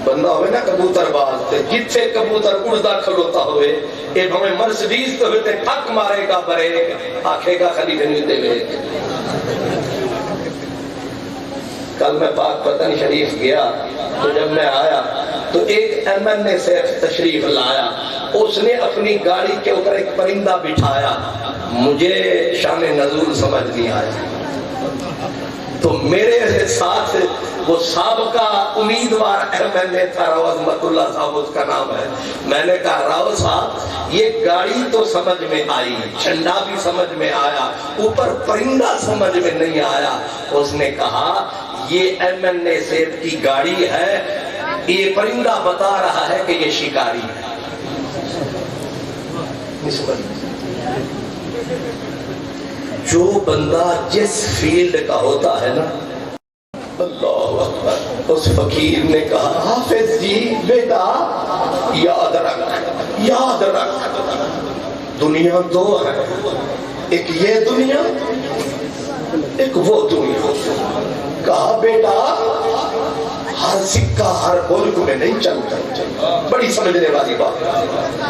بندہ ہوئے نا کبوتر باز تے جتھے کبوتر اڑدا کھلوتا ہوئے اے بھویں مرسڈیز تو ہوتے ٹھک مارے گا بریک آنکھے گا خلیفے نہیں دے وے. کل میں پاک پتن شریف گیا تو جب میں آیا تو ایک ایم این اے سے تشریف لایا. اس نے اپنی گاڑی کے اوپر ایک پرندہ بٹھایا. مجھے شان نزول سمجھ نہیں آیا. تو میرے ساتھ وہ سابقہ امیدوار ایم این اے تھا راؤ عظمت اللہ صاحب اس کا نام ہے. میں نے کہا راؤ صاحب یہ گاڑی تو سمجھ میں آئی, جھنڈا بھی سمجھ میں آیا, اوپر پرندہ سمجھ میں نہیں آیا. اس نے کہا یہ ایم این اے صاحب کی گاڑی ہے, یہ پرندہ بتا رہا ہے کہ یہ شکاری ہے. جو بندہ جس فیلڈ کا ہوتا ہے نا, اللہ اکبر. اس فقیر نے کہا حافظ جی بیٹا یاد رکھ دنیا دو ہے, ایک یہ دنیا ایک وہ دنیا. کہا بیٹا ہر سکہ ہر ملک میں نہیں چلتا. بڑی سمجھنے والی بات,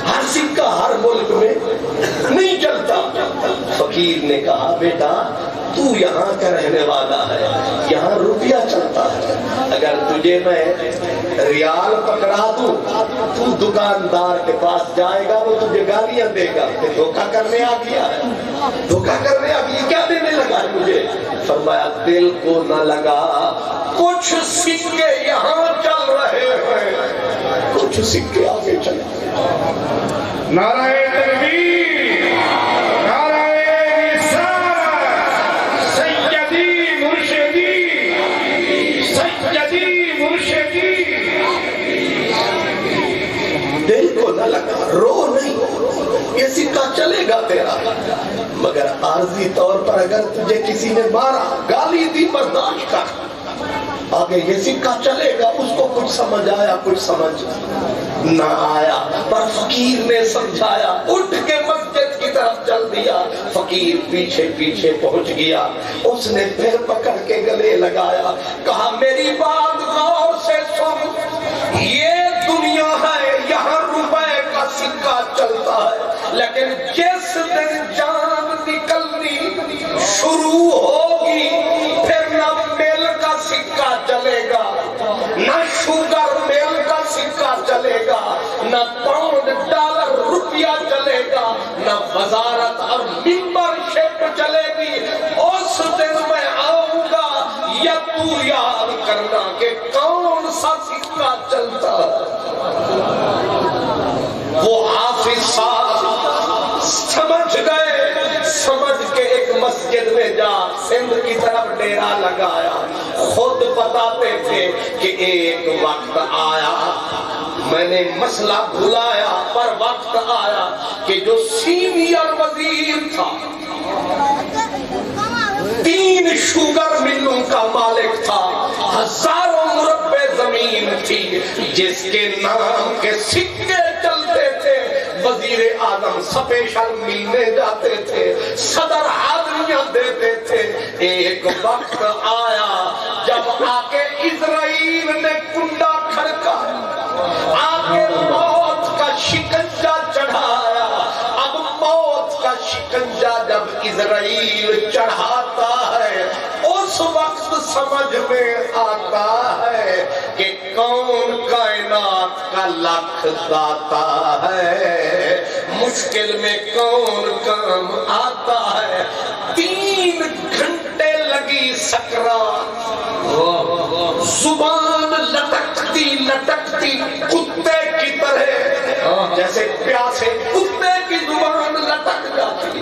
ہر سکہ ہر ملک میں نہیں چلتا. فقیر نے کہا بیٹا تو یہاں کا رہنے والا ہے, یہاں روپیہ چلتا ہے. اگر تجھے میں ریال پکڑا دوں تو دکاندار کے پاس جائے گا, وہ تجھے گالیاں دے گا کہ دھوکہ کرنے آ گیا ہے, دھوکہ کرنے آ گیا. کیا دینے لگا مجھے؟ فرمایا دل کو نہ لگا, کچھ سکے یہاں چل رہے ہیں, کچھ سکے آگے چل رہے ہیں. نعرہ تکبیر, نعرہ رسالت, سیدی مرشدی, سیدی مرشدی. دل کو نہ لگا, رو نہیں, یہ سکہ چلے گا تیرا, مگر عارضی طور پر اگر تجھے کسی نے مارا, گالی دی, برداشت کر, آگے یہ سکہ چلے گا. اس کو کچھ سمجھ آیا, کچھ سمجھ نہ آیا, پر فقیر نے سمجھایا. اٹھ کے مسجد کی طرف چل دیا. فقیر پیچھے پیچھے پہنچ گیا. اس نے پھر پکڑ کے گلے لگایا, کہا میری بات غور سے سن, یہ دنیا ہے, یہاں روپے کا سکہ چلتا ہے, لیکن جس دن جان نکلنی شروع ہوگی پھر نہ میل کا سکہ چلے گا, نہ شوگر میل کا سکہ چلے گا, نہ پاؤنڈ ڈالر روپیہ چلے گا, نہ وزارت اور ممبر شپ چلے گی. اس دن میں آؤں گا, یا تو یاد کرنا کہ کون سا سکہ چلتا ہے. وہ حافظ صاحب سمجھ گئے, سمجھ کے ایک مسجد میں جا سندھ کی طرف ڈیرا لگایا. خود بتاتے تھے کہ ایک وقت آیا, میں نے مسئلہ بھلایا, پر وقت آیا کہ جو سینئر وزیر تھا, 3 شوگر ملوں کا مالک تھا, ہزاروں مربع زمین تھی, جس کے نام کے سکے چلتے تھے. وزیر اعظم سپیشل ملنے جاتے تھے, صدر حاضریاں دیتے تھے. ایک وقت آیا جب آ کے اسرائیل نے کنڈا کھڑکا, آ کے موت کا شکنجہ چڑھایا. اب موت کا شکنجہ جب اسرائیل چڑھاتا ہے, اس وقت سمجھ میں آتا ہے کہ کون کائنات کا لکھ داتا ہے, مشکل میں کون کام آتا ہے. 3 گھنٹے لگی سکرات, زبان لٹکتی لٹکتی کتے کی طرح, جیسے پیاسے کتے کی زبان لٹک جاتی,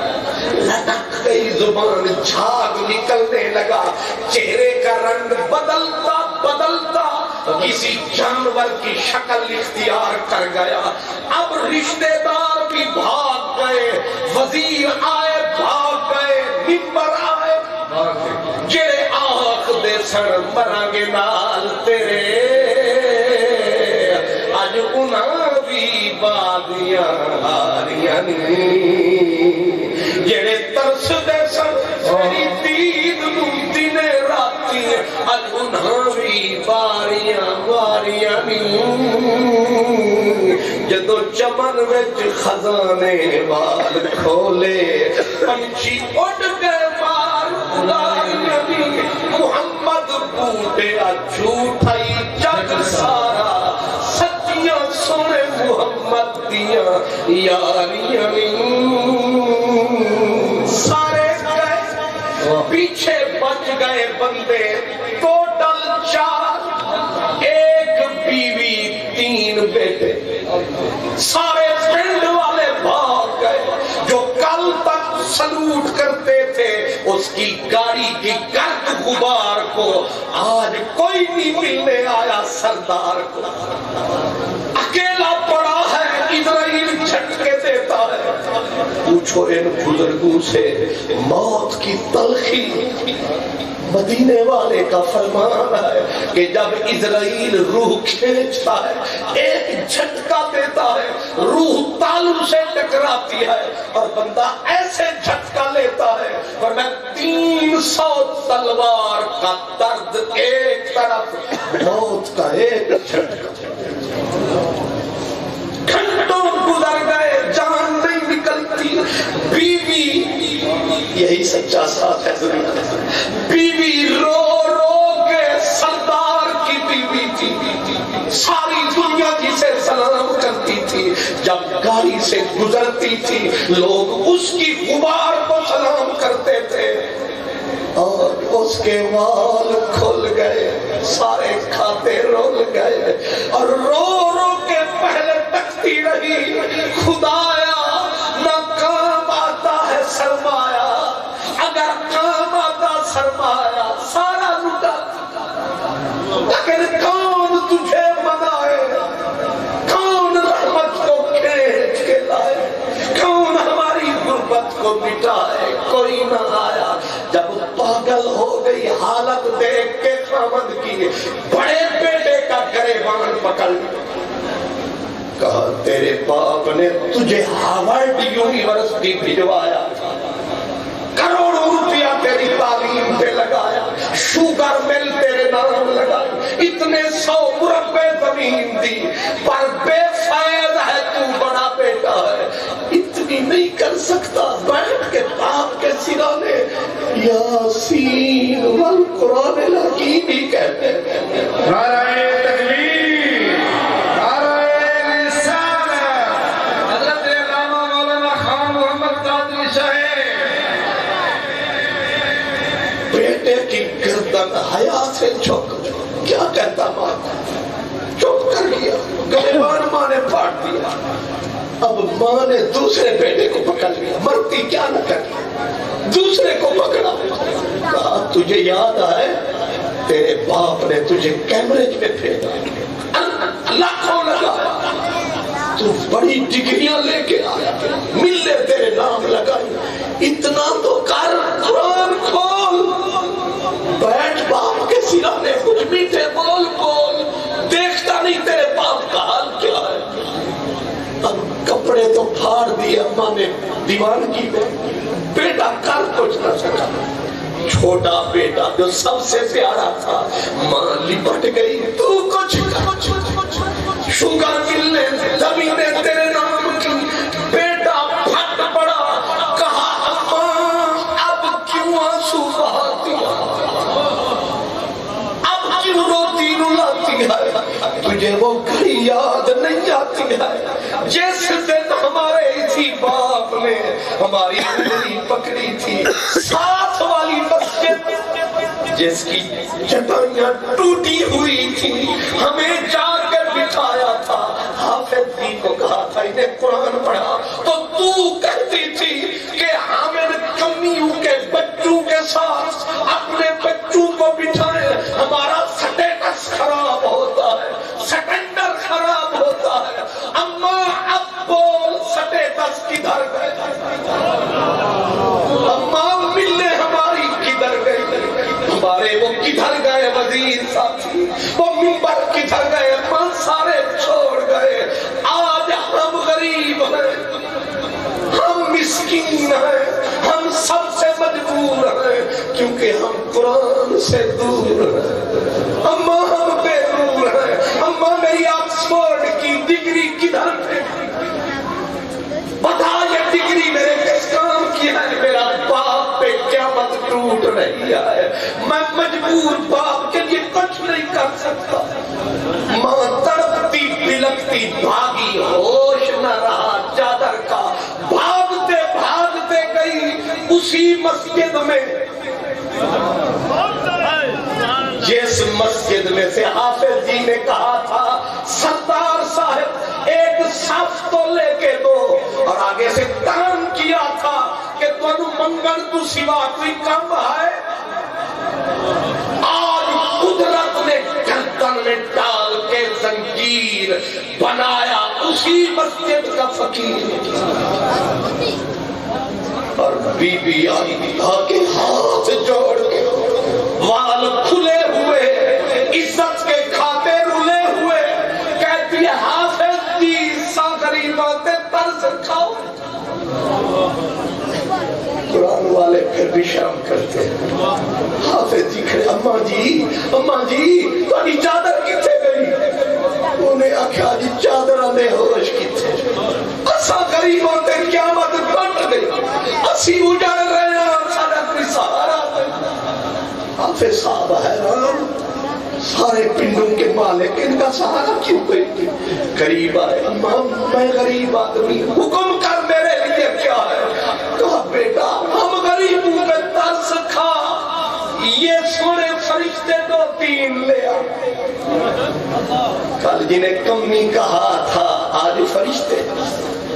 لٹک گئی زبان, جھاگ نکلنے لگا, چہرے کا رنگ بدلتا بدلتا کسی جانور کی شکل اختیار کر گیا. اب رشتہ دار بھی بھاگ گئے, وزیر آئے بھاگ گئے, ممبر آئے, جڑے آنکھ دے سر مرانگے نال تیرے, اج انہاں بھی بادیاں باریاں آریاں جڑے ترس دے سن میری دید نو دنے راتی اج انہاں وی باریاں باریاں جدو چمن وچ خزانے وال کھولے پنچھی اڑ گئے مار اڑاریاں محمد بوٹیا جھوٹائی جگ سارا سچیاں سونے محمد دیاں یاریاں سارے گئے پیچھے بچ گئے بندے ٹوٹل 4 ایک بیوی 3 بیٹے سارے پنڈ والے بھاگ گئے جو کل تک سلوٹ کرتے تھے اس کی گاڑی کی گرد غبار کو آج کوئی نہیں ملنے آیا سردار کو اکیلا پڑا ہے اسرائیل جھٹکے دیتا ہے پوچھو ان بزرگوں سے موت کی تلخی مدینے والے کا فرمان ہے کہ جب اسرائیل روح کھینچتا ہے ایک جھٹکا دیتا ہے روح تالو سے ٹکراتی ہے اور بندہ ایسے جھٹکا لیتا ہے اور میں 300 تلوار کا درد ایک طرف موت کا ایک جھٹکا گھنٹوں گزر گئے جان نہیں نکلتی بیوی یہی سچا ساتھ ہے دنیا بیوی رو رو کے سردار کی بیوی تھی ساری دنیا جسے سلام کرتی تھی جب گاڑی سے گزرتی تھی لوگ اس کی غبار کو سلام کرتے تھے اور اس کے وال کھل گئے سارے کھاتے رول گئے اور رو رو کے پہلے تکتی رہی خدایا نہ کام آتا ہے سرمایہ اگر کام آتا سرمایہ سارا لٹا لیکن کون تجھے منائے کون رحمت کو کھینچ کے لائے کون ہماری غربت کو مٹائے کوئی نہ آیا جب پاگل ہو گئی حالت دیکھ کے خامد کی بڑے بیٹے کا گریبان پکڑ کہا تیرے باپ نے تجھے ہارورڈ یونیورسٹی بھجوایا کروڑوں روپیہ تیری تعلیم پہ لگایا شوگر مل تیرے نام لگائی اتنے 100 مربع زمین دی پر بے فائد ہے تو بڑا بیٹا ہے اتنی نہیں کر سکتا بیٹھ کے باپ کے سرانے یاسین والقرآن الحکیم ہی کہتے ہیں نعرہ تکبیر نعرہ رسالت حضرت علامہ مولانا خان محمد قادری صاحب بیٹے کی گردن حیا سے جھک کیا کہتا ماں چپ کر لیا گریبان ماں نے پاٹ دیا اب ماں نے دوسرے بیٹے کو پکڑ لیا مرتی کیا نہ کر دوسرے کو پکڑا کہا تجھے یاد آئے تیرے باپ نے تجھے کیمبرج میں پھیرا لاکھوں لگایا تو بڑی ڈگریاں لے کے آیا ملے تیرے نام لگائی اتنا تو کر قرآن کھول بیٹھ باپ کے سرانے کچھ میٹھے بول بول دیکھتا نہیں تیرے باپ کا حال کیا ہے اب کپڑے تو پھاڑ دیے اماں نے دیوانگی میں بیٹا کر کچھ نہ سکا چھوٹا بیٹا جو سب سے پیارا تھا ماں لپٹ گئی تو کچھ شوگر ملنے زمینیں تیرے نام کی بیٹا پھٹ پڑا کہا اماں اب کیوں آنسو بہاتی اب کیوں روتی رلاتی ہے تجھے وہ گھڑی یاد نہیں آتی ہے جس دن ہمارے اسی باپ نے ہماری انگلی پکڑی تھی ساتھ والی مسجد جس کی چٹائیاں ٹوٹی ہوئی تھی ہمیں جا کر بٹھایا تھا حافظ جی کو کہا تھا انہیں قرآن پڑھا تو کہتی تھی کہ حامد کمیوں کے بچوں کے ساتھ اپنے بچوں کو بٹھائے ہمارا سٹیٹس خراب ہوتا ہے سٹینڈر خراب ہوتا ہے اماں اب بول سٹیٹس کدھر گئے اماں ملنے ہماری کدھر گئی ہمارے وہ کدھر گئے وزیر ساتھی وہ ممبر کدھر گئے اماں سارے چھوڑ گئے آج ہم غریب ہیں، ہم سب سے مجبور ہیں کیونکہ ہم قرآن سے دور ہیں۔ اماں ہم بے نور ہیں، اماں میری آکسفورڈ کی ڈگری کدھر پہ، بتا یہ ڈگری میرے کس کام کی ہے؟ میرا باپ پہ قیامت ٹوٹ رہی ہے، میں مجبور باپ کے لیے کچھ نہیں کر سکتا۔ ماں تڑپتی بلکتی بھاگی، ہوش نہ رہا چادر کا، بھاگتے بھاگتے گئی اسی مسجد میں جس مسجد میں سے حافظ جی نے کہا تھا سردار صاحب ایک صف تو لے کے دو، اور آگے سے تان کیا تھا کہ تم منگل تو سوا کوئی کم ہے۔ آج قدرت نے گردن میں ڈال کے زنجیر بنایا اسی مسجد کا فقیر، اور بی بی آئی کے ہاتھ جوڑ کے وال کھلے ہوئے عزت کے کھاتے رلے ہوئے کہتی ہے حافظ جی سا غریباں تے طرز کھاؤ۔ قرآن والے پھر بھی شرم کرتے ہیں۔ حافظ جی کھڑے، اماں جی تاری چادر کتے گئی؟ انہیں آکھا جی چادر نے ہوش کتے، اسا غریباں تے قیامت بٹ گئی، اسی اجڑ رہے ہیں، سارا کوئی سہارا نہیں۔ حافظ صاحب حیران، سارے پنڈوں کے مالک ان کا سہارا کیوں گئی؟ غریب آئے، اماں میں غریب آدمی، حکم کر میرے لیے کیا ہے؟ کہا بیٹا ہم غریبوں میں ترس کھا، یہ سونے فرشتے 2-3 لے آ۔ کل جنہیں کمی کہا تھا آج فرشتے،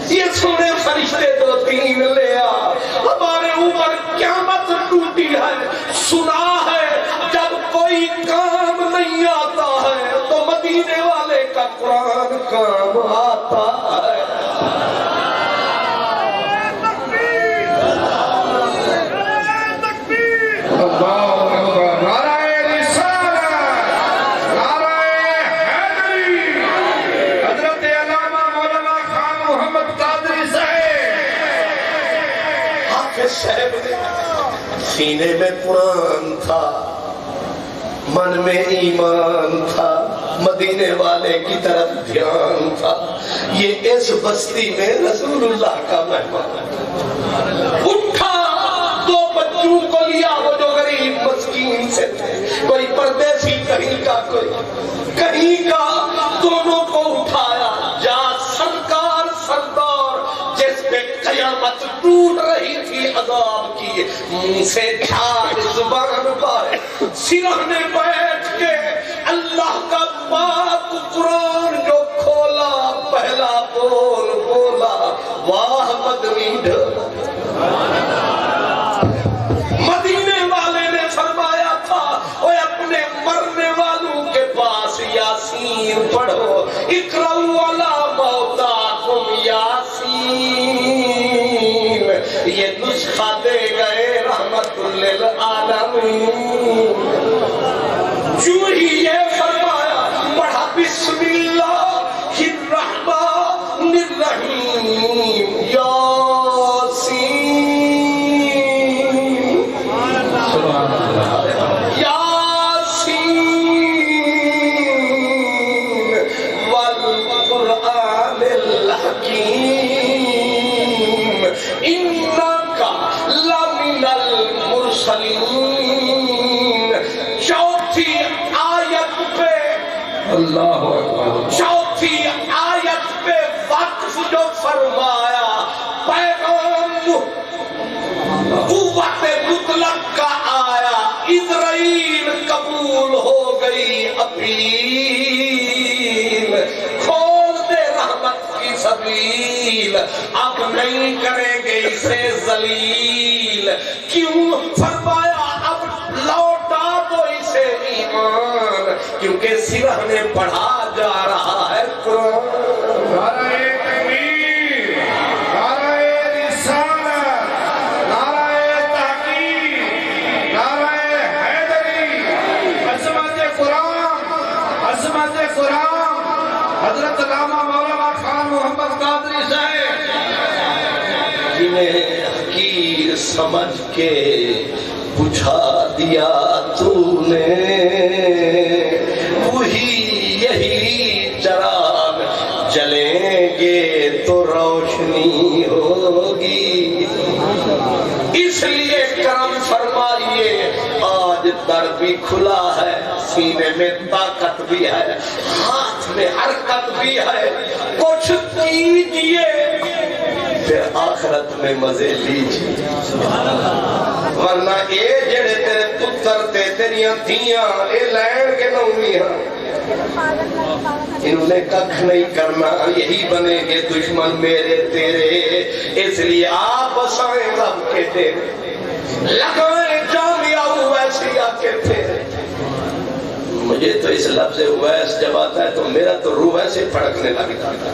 یہ سونے فرشتے 2-3 لے آ۔ ہمارے اوپر قیامت ٹوٹی ہے، سنا ہے جب کوئی کام نہیں آتا ہے تو مدینے والے کا قرآن کام آتا ہے۔ سینے میں قرآن تھا، من میں ایمان تھا، مدینے والے کی طرف دھیان تھا، یہ اس بستی میں رسول اللہ کا مہمان اٹھا، 2 بچوں کو لیا، وہ جو غریب مسکین سے تھے، کوئی پردیسی کہیں کا کوئی کہیں کا، دونوں کو اٹھایا، جا سرکار سردار جس پہ قیامت ٹوٹ رہی تھی عذاب کی، منہ سے جھاڑ زبان پائے، سرہنے بیٹھ کے اللہ کا پاک قرآن جو کھولا، پہلا بول بولا واہ مدنی ڈھولا۔ مدینے والے نے فرمایا تھا اوے اپنے مرنے والوں کے پاس یاسین پڑھو، اقرؤ علی موتاکم یاسین، یہ نسخہ دے گئے رحمت للعالمین۔ جو ہی یہ فرمایا پڑھا بسم اللہ الرحمن الرحیم یاسین یاسین والقرآن الحکیم انک لمن المرسلین۔ چوتھی آیت پہ اللہ اکبر، چوتھی آیت پہ وقف جو فرمایا، پیغام قوت مطلق کا آیا، اسرائیل قبول ہو گئی اپیل، کھول دے رحمت کی سبیل، اب نہیں کریں گے اسے ذلیل۔ کیوں فرمایا اب لوٹا دو اسے ایمان، کیونکہ سرہنے پڑھا جا رہا ہے قرآن۔ نعرہ تکبیر، نعرہ رسالت، نعرہ تحقیق، نعرہ حیدری، عظمت قرآن، عظمت قرآن، حضرت علامہ مولانا خان محمد قادری صاحب جنہیں فقیر سمجھ کے بجھا دیا تو نے، وہی یہی چراغ جلیں گے تو روشنی ہوگی۔ اس لیے کرم فرمائیے، آج در بھی کھلا ہے، سینے میں طاقت بھی ہے، ہاتھ میں حرکت بھی ہے، کچھ کیجئے پھر آخرت میں مزے لیجئے، ورنہ اے جڑے تیرے پتر تے تیریاں دھیاں اے لین کے نومیاں، انہوں نے ککھ نہیں کرنا، یہی بنیں گے دشمن میرے تیرے۔ اس لیے آپ بسائیں رب کے ڈیرے، لگائیں جامعہ اویسی آ کے پھیرے۔ مجھے تو اس لفظ اویس جب آتا ہے تو میرا تو روح ایسے پھڑکنے لگتا ہے،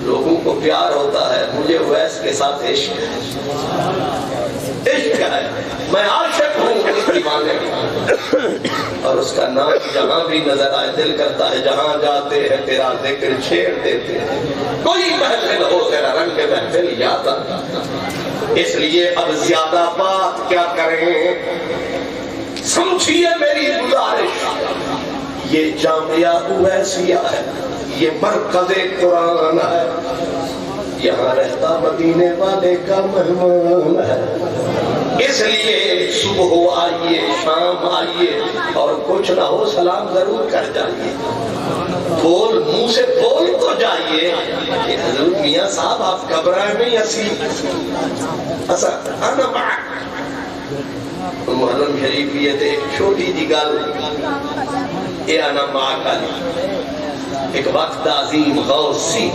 لوگوں کو پیار ہوتا ہے، مجھے اویس کے ساتھ عشق ہے، عشق ہے، میں عاشق ہوں اس دیوانے کا، اور اس کا نام جہاں بھی نظر آئے دل کرتا ہے جہاں جاتے ہیں تیرا ذکر چھیڑ دیتے ہیں، کوئی محفل ہو تیرا رنگ محفل یاد آتا۔ اس لیے اب زیادہ بات کیا کریں، سمجھیے میری گزارش، یہ جامعہ اویسیہ ہے، یہ مرکز قرآن ہے، یہاں رہتا مدینے والے کا مہمان ہے۔ اس لیے صبح آئیے شام آئیے اور کچھ نہ ہو سلام ضرور کر جائیے، بول منہ سے بول تو جائیے کہ حضور میاں صاحب آپ گھبرائے نہیں، اسی انا معک۔ محرم شریف یہ تھے ایک چھوٹی جی گل، اے انا معک علی، ایک وقت عظیم غوث سی،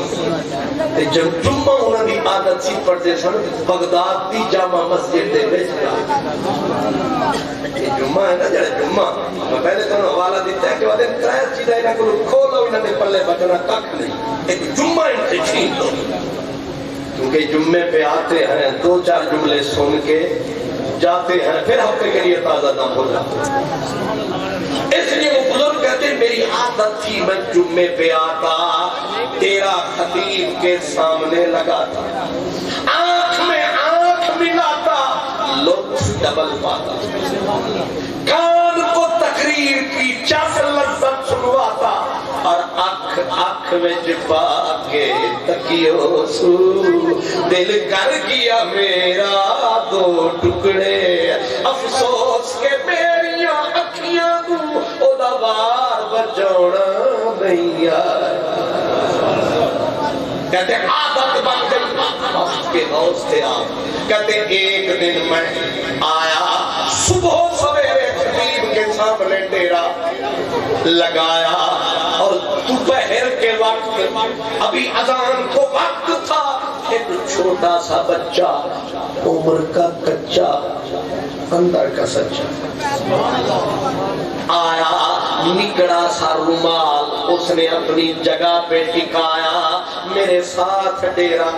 جب جمعہ انہوں نے عادت سی پڑھتے سن بغداد دی جامع مسجد دے وچ، یہ جمعہ ہے نا جڑا جمعہ، میں پہلے تو حوالہ دیتا ہے کہ وہ دن ترائے چیزیں انہوں کو کھولو، انہوں نے پلے بچنا کک نہیں، ایک جمعہ ان سے چھین دو، کیونکہ جمعے پہ آتے ہیں دو چار جملے سن کے جاتے ہیں، پھر ہفتے کے لیے تازہ دم ہو جاتے ہیں۔ اس لیے وہ بزرگ کہتے ہیں میری عادت تھی میں جمعے پہ آتا، تیرا خطیب کے سامنے لگاتا، آنکھ میں آنکھ ملاتا، لطف ڈبل پاتا، کان کو تقریر کی چس لذت سنواتا، اور اکھ میں جپا کے تکیو سو دل کر گیا میرا دو ٹکڑے، افسوس کے میریاں اکھیاں کو او دا وار بچوڑا نہیں آیا۔ کہتے عادت بن گئی وقت کے غوث تھے آپ، کہتے ایک دن میں آیا صبح سویرے خطیب کے سامنے ڈیرا لگایا، اور دوپہر کے وقت ابھی اذان کو وقت تھا، ایک چھوٹا سا بچہ عمر کا کچا اندر کا سچا آیا، نکڑا سا رومال اس نے اپنی جگہ پہ ٹکایا، میرے ساتھ ڈیرا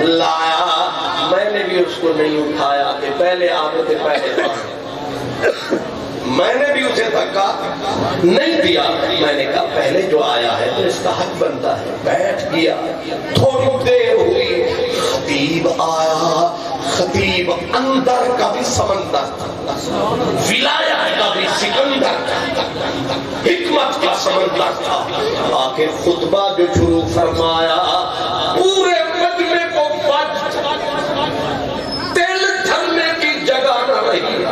لایا، میں نے بھی اس کو نہیں اٹھایا کہ پہلے آنے تھے پہلے میں نے بھی اسے دھکا نہیں دیا، میں نے کہا پہلے جو آیا ہے تو اس کا حق بنتا ہے، بیٹھ گیا، تھوڑی دیر ہوئی خطیب آیا، خطیب اندر کا بھی سمندر تھا، ولایت کا بھی سکندر تھا، حکمت کا سمندر تھا، آکے خطبہ جو شروع فرمایا پورے مجمع کو دل دھرنے کی جگہ نہ رہی۔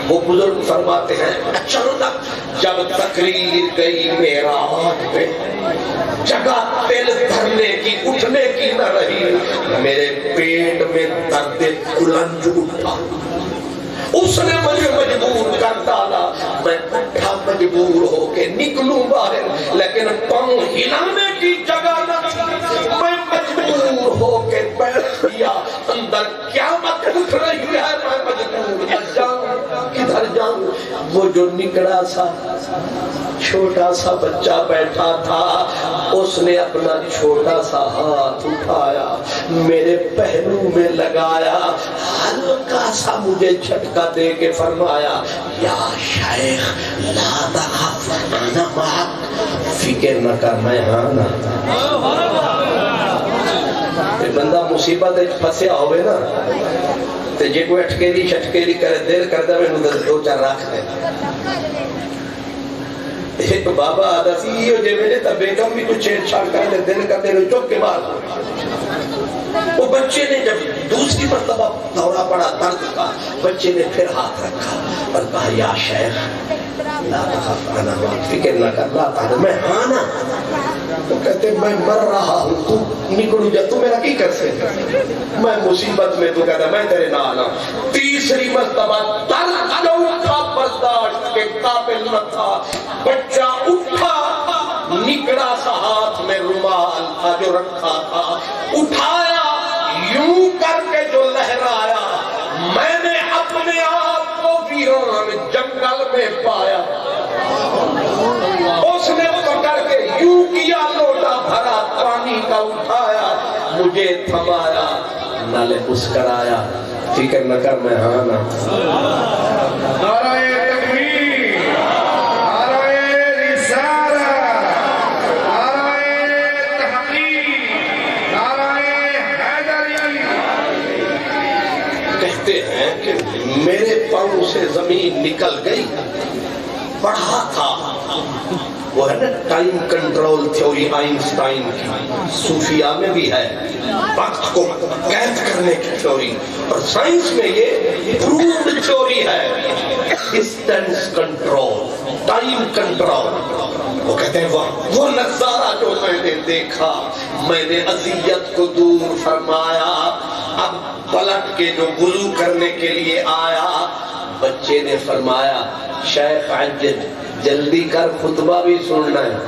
وہ بزرگ فرماتے ہیں اچانک جب تقریر گئی معراج پہ، جگہ دل دھرنے کی اٹھنے کی نہ رہی، میرے پیٹ میں درد کلنج اٹھا، اس نے مجھے مجبور کر ڈالا، میں اٹھا مجبور ہو کے نکلوں باہر، لیکن پاؤں ہلانے کی جگہ نہ تھی، میں مجبور ہو کے بیٹھ گیا، اندر قیامت اٹھ رہی ہے، میں مجبور جاؤں کدھر جاؤں۔ وہ جو نکڑا سا چھوٹا سا بچہ بیٹھا تھا، اس نے اپنا چھوٹا سا ہاتھ اٹھایا، میرے پہلو میں لگایا، ہلکا سا مجھے جھٹکا دے کے فرمایا یا شیخ لا تخف انا معک، فکر نہ کر میں ہاں نا۔ بندہ مصیبت پھسیا ہوئے نا تو جے کوئی اٹکیلی شٹکیلی کرے دیر کردہ میں ندر دو چار راکھ دے ایک بابا آدھا سی یہ جے میرے تا بیگم بھی کچھ چھیڑ چھاڑ کرنے دل کا دیر چوک کے بعد وہ بچے نے جب دوسری مرتبہ دورہ پڑا درد کا بچے نے پھر ہاتھ رکھا اور کہا یا شیخ لا تخاف انا فکر نہ کر لا تعالی میں آنا تو کہتے میں مر رہا ہوں تو نکلو جا تو میرا کی کر سے میں مصیبت میں تو کہتا میں تیرے نہ آنا تیسری مرتبہ درد جو اٹھا برداشت کے قابل نہ تھا بچہ اٹھا نکڑا سا ہاتھ میں رومال تھا جو رکھا تھا اٹھایا یوں کر کے جو لہرایا میں نے اپنے آپ کو ویران جنگل میں پایا اس نے پکڑ کے یوں کیا لوٹا بھرا پانی کا اٹھایا مجھے تھمایا نالے مسکرایا فکر نہ کر میں ہاں نا نعرہ تکبیر نعرہ رسالت نعرہ تحقیق نعرہ حیدری کہتے ہیں کہ میرے پاؤں سے زمین نکل گئی پڑھا تھا وہ ہے نا ٹائم کنٹرول تھیوری آئنسٹائن کی صوفیہ میں بھی ہے وقت کو قید کرنے کی تھیوری اور سائنس میں یہ پروفڈ تھیوری ہے ڈسٹنس کنٹرول ٹائم کنٹرول وہ کہتے ہیں وہ نظارہ جو میں نے دیکھا میں نے اذیت کو دور فرمایا اب پلٹ کے جو وضو کرنے کے لیے آیا بچے نے فرمایا شیخ عجل جلدی کر خطبہ بھی سننا ہے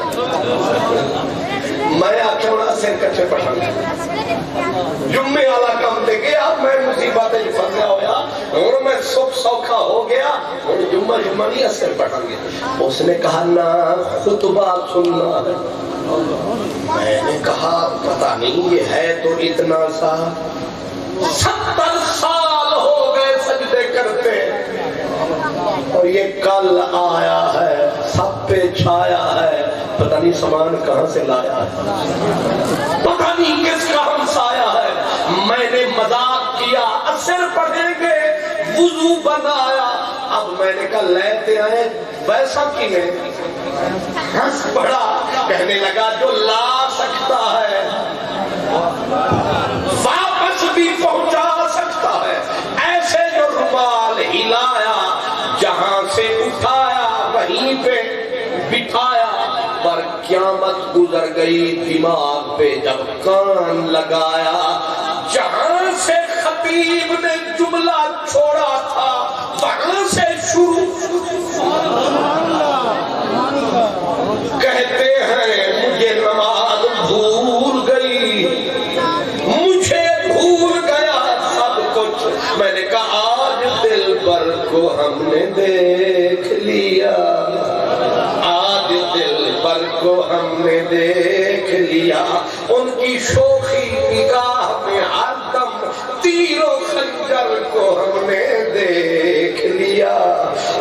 میں آکھے ہونا سر کچھے پڑھا جمعے والا کام دے گیا میں مصیبت پھنسیا ہویا اور میں سکھ سوکھا ہو گیا اور جمعہ نہیں اثر پڑھا گیا اس نے کہا نا خطبہ سننا ہے میں نے کہا پتہ نہیں یہ ہے تو اتنا سا 70 سال ہو گئے سجدے کرتے اور یہ کل آیا ہے سب پہ چھایا ہے پتہ نہیں سامان کہاں سے لایا ہے پتہ نہیں کس کا ہمسایا ہے میں نے مذاق کیا اثر پڑھیں گے وضو بنایا اب میں نے کہا لیتے آئے ویسا کی میں ہنس پڑا کہنے لگا جو لا سکتا ہے واپس بھی پہنچا سکتا ہے ایسے جو رومال ہلایا جہاں سے اٹھایا وہیں پہ بٹھایا پر قیامت گزر گئی دماغ پہ جب کان لگایا جہاں سے خطیب نے جملہ چھوڑا تھا وہاں سے شروع کہتے ہیں مجھے نماز بھول گئی مجھے بھول گیا سب کچھ میں نے کہا آج دل پر کو ہم نے دیکھ لیا آج دل پر کو ہم نے دیکھ لیا ان کی شوخی نگاہ میں ہر دم تیر و خنجر کو ہم نے دیکھ لیا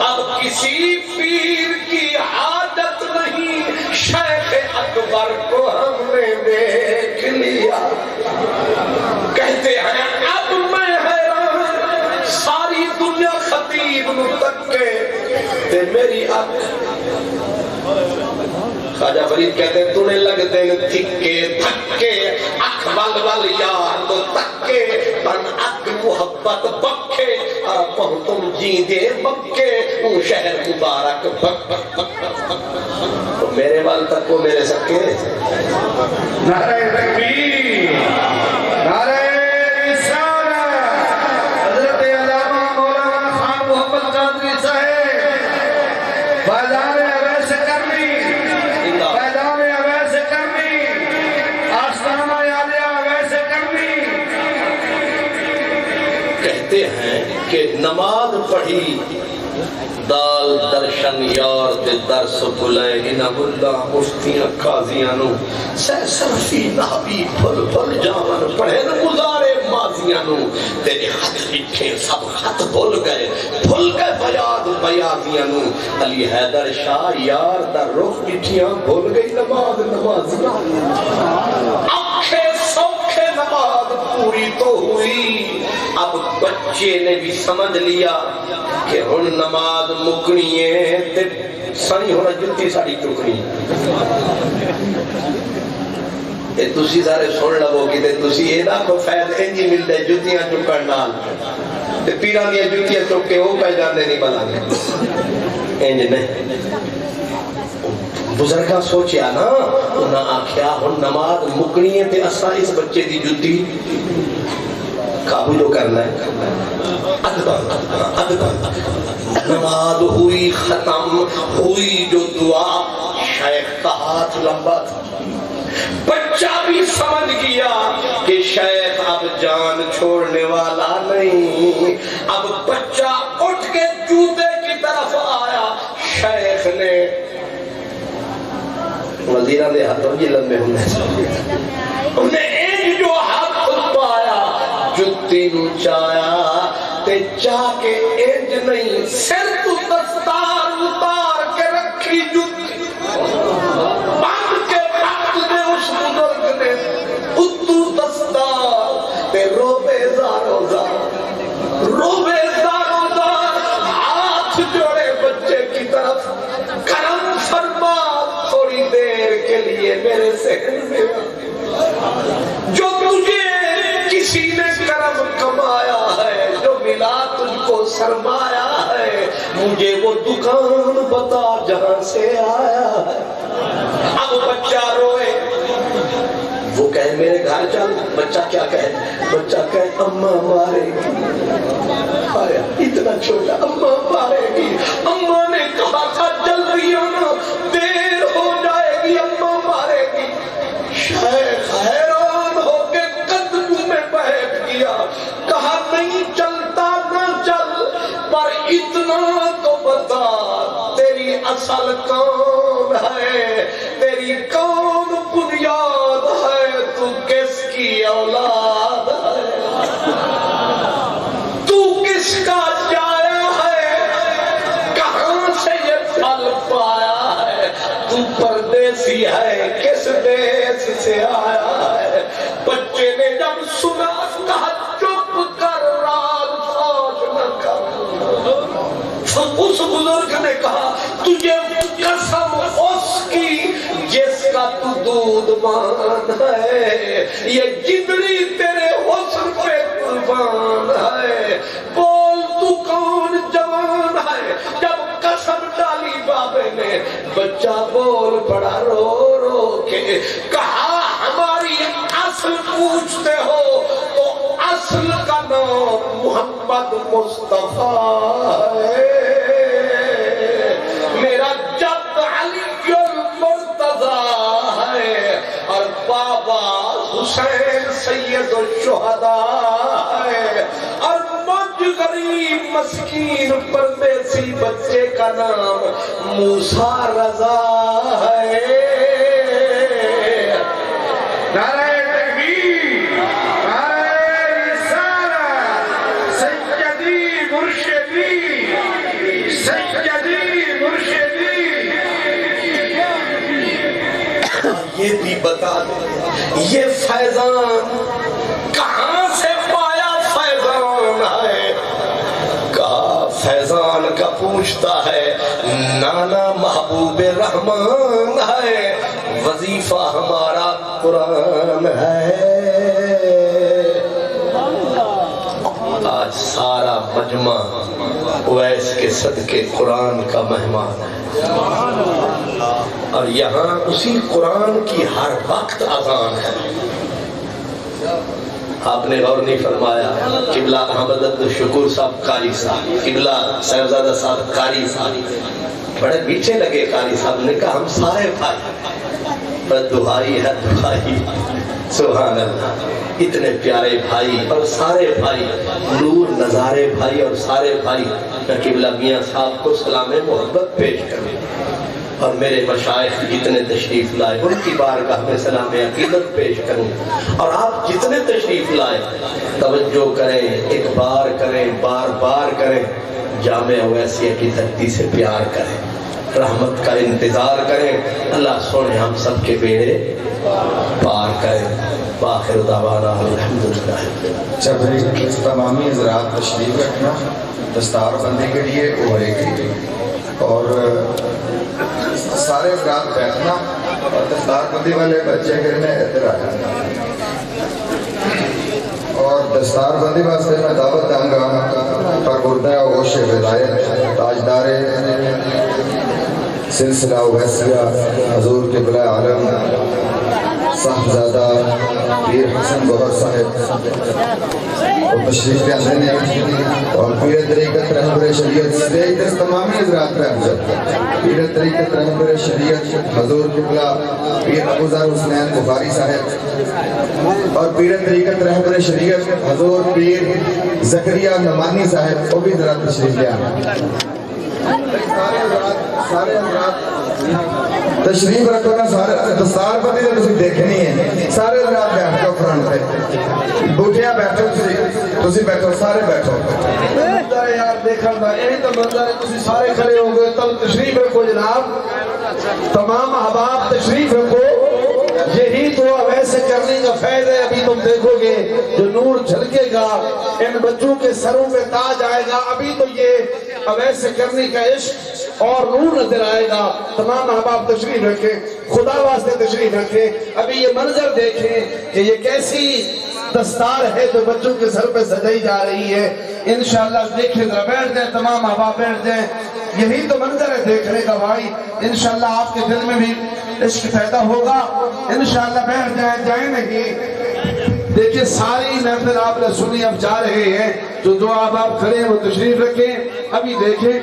اب کسی پیر کی حاجت نہیں شیخ اکبر کو ہم نے دیکھ لیا کہتے ہیں اب میں حیران ساری دنیا خطیب نو تکے تے میری خواجہ فرید کہتے ہیں تو نے لگ دے تھکے تھکے اکھ ول ول یار تو تکے تن اک محبت بکھے پہن تم جی دے بکے اون شہر مبارک بک میرے وال تک کو میرے سکے نعرہ تکبیر نعرہ رسالت حضرت علامہ مولانا خان محمد قادری صاحب فیضان اویس کرنی فیضان اویس کرنی آستانہ عالیہ اویس کرنی کہتے ہیں کہ نماز پڑھی دال درشن یار دے درس بلائے انہ اللہ مفتیاں قاضیانوں سہ صرفی نحبی پھل پھل جامن پڑھے نہ گزارے ماضیانوں تیرے خط لکھے سب خط بھول گئے بیاد بیادیانوں علی حیدر شاہ یار در رخ لکھیاں بھول گئی نماز نمازیاں اکھے سوکھے نہ نماز پوری تو ہوئی. اب بچے نے بھی سمجھ لیا کہ ہن نماز مکنی ہے تے سنی ہونا جتی ساڑی چکنی. تے تسی سارے سن لو کہ تے تسی اے دا کو فائد انجی ملدے جتیاں چکن نال تے پیراں دی جتیاں چک کے او پہ جاندے نہیں بلانے انج نہیں. بزرگاں سوچیا نا انہاں آکھیا ہن نماز مکنی ہے تے اساں اس بچے دی جتی قابو جو کرنا ہے. نماز ہوئی ختم ہوئی جو دعا شیخ کا ہاتھ لمبا تھا. بچہ بھی سمجھ گیا کہ شیخ اب جان چھوڑنے والا نہیں. اب بچہ اٹھ کے جوتے کی طرف آیا. شیخ نے وزیران دے ہاتھوں جی لمبے انہیں ایک جو ہاتھ پایا جتی نو چایا تے چاہ کے انج نہیں سر تو دستار اتار کے رکھی جتی باندھ کے وقت دے اس بزرگ نے اتو دستار تے روبے زارو زار ہاتھ جوڑے بچے کی طرف کرم فرما تھوڑی دیر کے لیے میرے سہن میں جو تجھے کسی نے کرم کمایا ہے جو ملا تجھ کو سرمایا ہے مجھے وہ دکان بتا جہاں سے آیا ہے. اب بچہ روئے وہ کہے میرے گھر چل. بچہ کیا کہے؟ بچہ کہے اماں مارے گی. اتنا چھوٹا اماں مارے گی. اماں نے کہا تھا جلدی آنا دیر ہو جائے گی اماں مارے گی. شیخ حیران ہو کے قدم میں بیٹھ گیا. کہا نہیں چلتا نہ چل پر اتنا تو بتا تیری اصل کون ہے تیری کون بنیاد ہے تو کس کی اولاد ہے تو کس کا جایا ہے کہاں سے یہ پھل پایا ہے تو پردیسی ہے کس دیس سے آیا ہے. بچے نے جب سنا کہا چپ کر راز فاش نہ کر. اس بزرگ نے کہا تجھے قسم اس کی جس کا تو دودھ مان ہے یہ جدڑی تیرے حسن پہ قربان ہے. بول تو کون جوان ہے. جب قسم ڈالی بابے نے بچہ بول پڑا رو رو کے. کہا ہماری اصل پوچھتے ہو تو اصل کا نام محمد مصطفیٰ ہے. میرا جد علی المرتضیٰ ہے اور بابا حسین سید الشہداء ہے اور مجھ غریب مسکین پردیسی بچے کا نام موسیٰ رضا ہے. نعرہ تکبیر نعرہ رسالت سیدی مرشدی یہ بھی بتا دیں یہ فیضان کہاں سے پایا فیضان ہے. کہا فیضان کا پوچھتا ہے نانا محبوب رحمان ہے وظیفہ ہمارا قرآن ہے. آج سارا مجمع اویس کے صدقے قرآن کا مہمان ہے اور یہاں اسی قرآن کی ہر وقت اذان ہے. آپ نے غور نہیں فرمایا قبلہ احمد عبدالشکور صاحب قاری صاحب قبلہ صاحبزادہ صاحب قاری صاحب بڑے پیچھے لگے. قاری صاحب نے کہا ہم سارے بھائی پر دہائی ہے دہائی سبحان اللہ. اتنے پیارے بھائی اور سارے بھائی نور نظارے بھائی اور سارے بھائی میں قبلہ میاں صاحب کو سلام محبت پیش کروں اور میرے مشائخ جتنے تشریف لائے ان کی بارگاہ میں سلام عقیدت پیش کروں اور آپ جتنے تشریف لائے توجہ کریں ایک بار کریں بار بار کریں جامع اویسیہ کی دھرتی سے پیار کریں. رحمت کا انتظار کریں. اللہ سونے ہم سب کے بیڑے پار کریں. باخر دعوانا الحمدللہ. جب تمامی حضرات تشریف رکھنا دستار بندی کے لیے ہوئے گی اور سارے حضرات بیٹھنا اور دستار بندی والے بچے گرنے ادھر آنا. اور دستار بندی واسطے میں دعوت دوں گا پرگردہ غوث ولایت تاجدار سلسلہ اویسیہ حضور قبلہ عالم صاحبزادہ پیر حسن گوہر صاحب وہ تشریف لے آتے ہیں اور پیر طریقت رہبر شریعت سٹیج دست تمامی حضرات پہ حضرت پیر طریقت رہبر شریعت حضور قبلہ پیر ابو ذر حسنین بخاری صاحب اور پیر طریقت رہبر شریعت حضور پیر زکریا نعمانی صاحب وہ بھی حضرات تشریف لے آنا. سارے حضرات تشریف رکھو نا. سارے دستار بندی تو تسی دیکھنی ہے. سارے حضرات بیٹھ جاؤ فرنٹ پہ. بوٹیا بیٹھو تسی بیٹھو سارے بیٹھو. یار دیکھا تھا یہی تو منظر ہے. تسی سارے کھڑے ہو گئے تب تشریف رکھو جناب. تمام احباب تشریف رکھو. یہی تو ویسے کرنے کا فیض ہے. ابھی تم دیکھو گے جو نور جھلکے گا ان بچوں کے سروں پہ تاج آئے گا. ابھی تو یہ ویسے کرنے کا عشق اور نور نظر آئے گا. تمام احباب تشریف رکھیں. خدا واسطے تشریف رکھیں. ابھی یہ منظر دیکھیں کہ یہ کیسی دستار ہے جو بچوں کے سر پہ سجائی جا رہی ہے. انشاءاللہ دیکھیں ذرا بیٹھ جائیں. تمام احباب بیٹھ جائیں. یہی تو منظر ہے دیکھنے کا بھائی. انشاءاللہ آپ کے دل میں بھی عشق پیدا ہوگا. انشاءاللہ بیٹھ جائیں. جائیں نہیں. دیکھیں ساری محفل آپ نے سنی اب جا رہے ہیں. جو دو احباب کھڑے ہیں وہ تشریف رکھیں. ابھی دیکھیں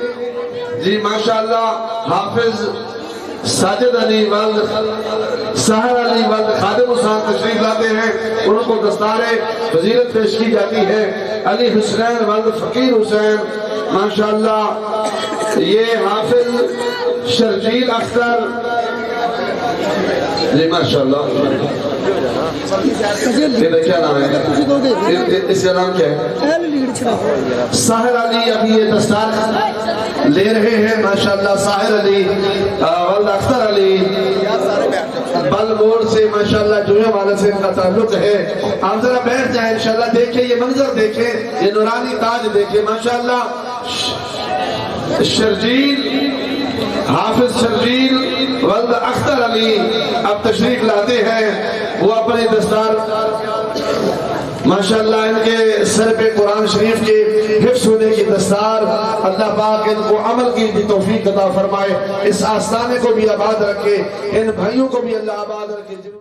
جی ماشاءاللہ حافظ ساجد علی والد سحر علی والد خادم حسین تشریف لاتے ہیں. ان کو دستار فضیلت پیش کی جاتی ہے. علی حسین والد فقیر حسین ماشاءاللہ. یہ حافظ شرجیل اختر جی ماشاءاللہ. کیا نام ہے اس کا نام کیا ہے؟ ساحر علی. ابھی یہ دستار لے رہے ہیں ماشاءاللہ. ساحر علی والد اختر علی بل موڑ سے ماشاءاللہ جویا والے سے ان کا تعلق ہے. آپ ذرا بیٹھ جائیں. انشاءاللہ دیکھیں یہ منظر دیکھیں. یہ نورانی تاج دیکھیں ماشاءاللہ. شرجیل حافظ شرجیل والد اختر علی اب تشریف لاتے ہیں. وہ اپنی دستار ماشاءاللہ ان کے سر پہ قرآن شریف کے حفظ ہونے کی دستار. اللہ پاک ان کو عمل کی بھی توفیق عطا فرمائے. اس آستانے کو بھی آباد رکھے. ان بھائیوں کو بھی اللہ آباد رکھے.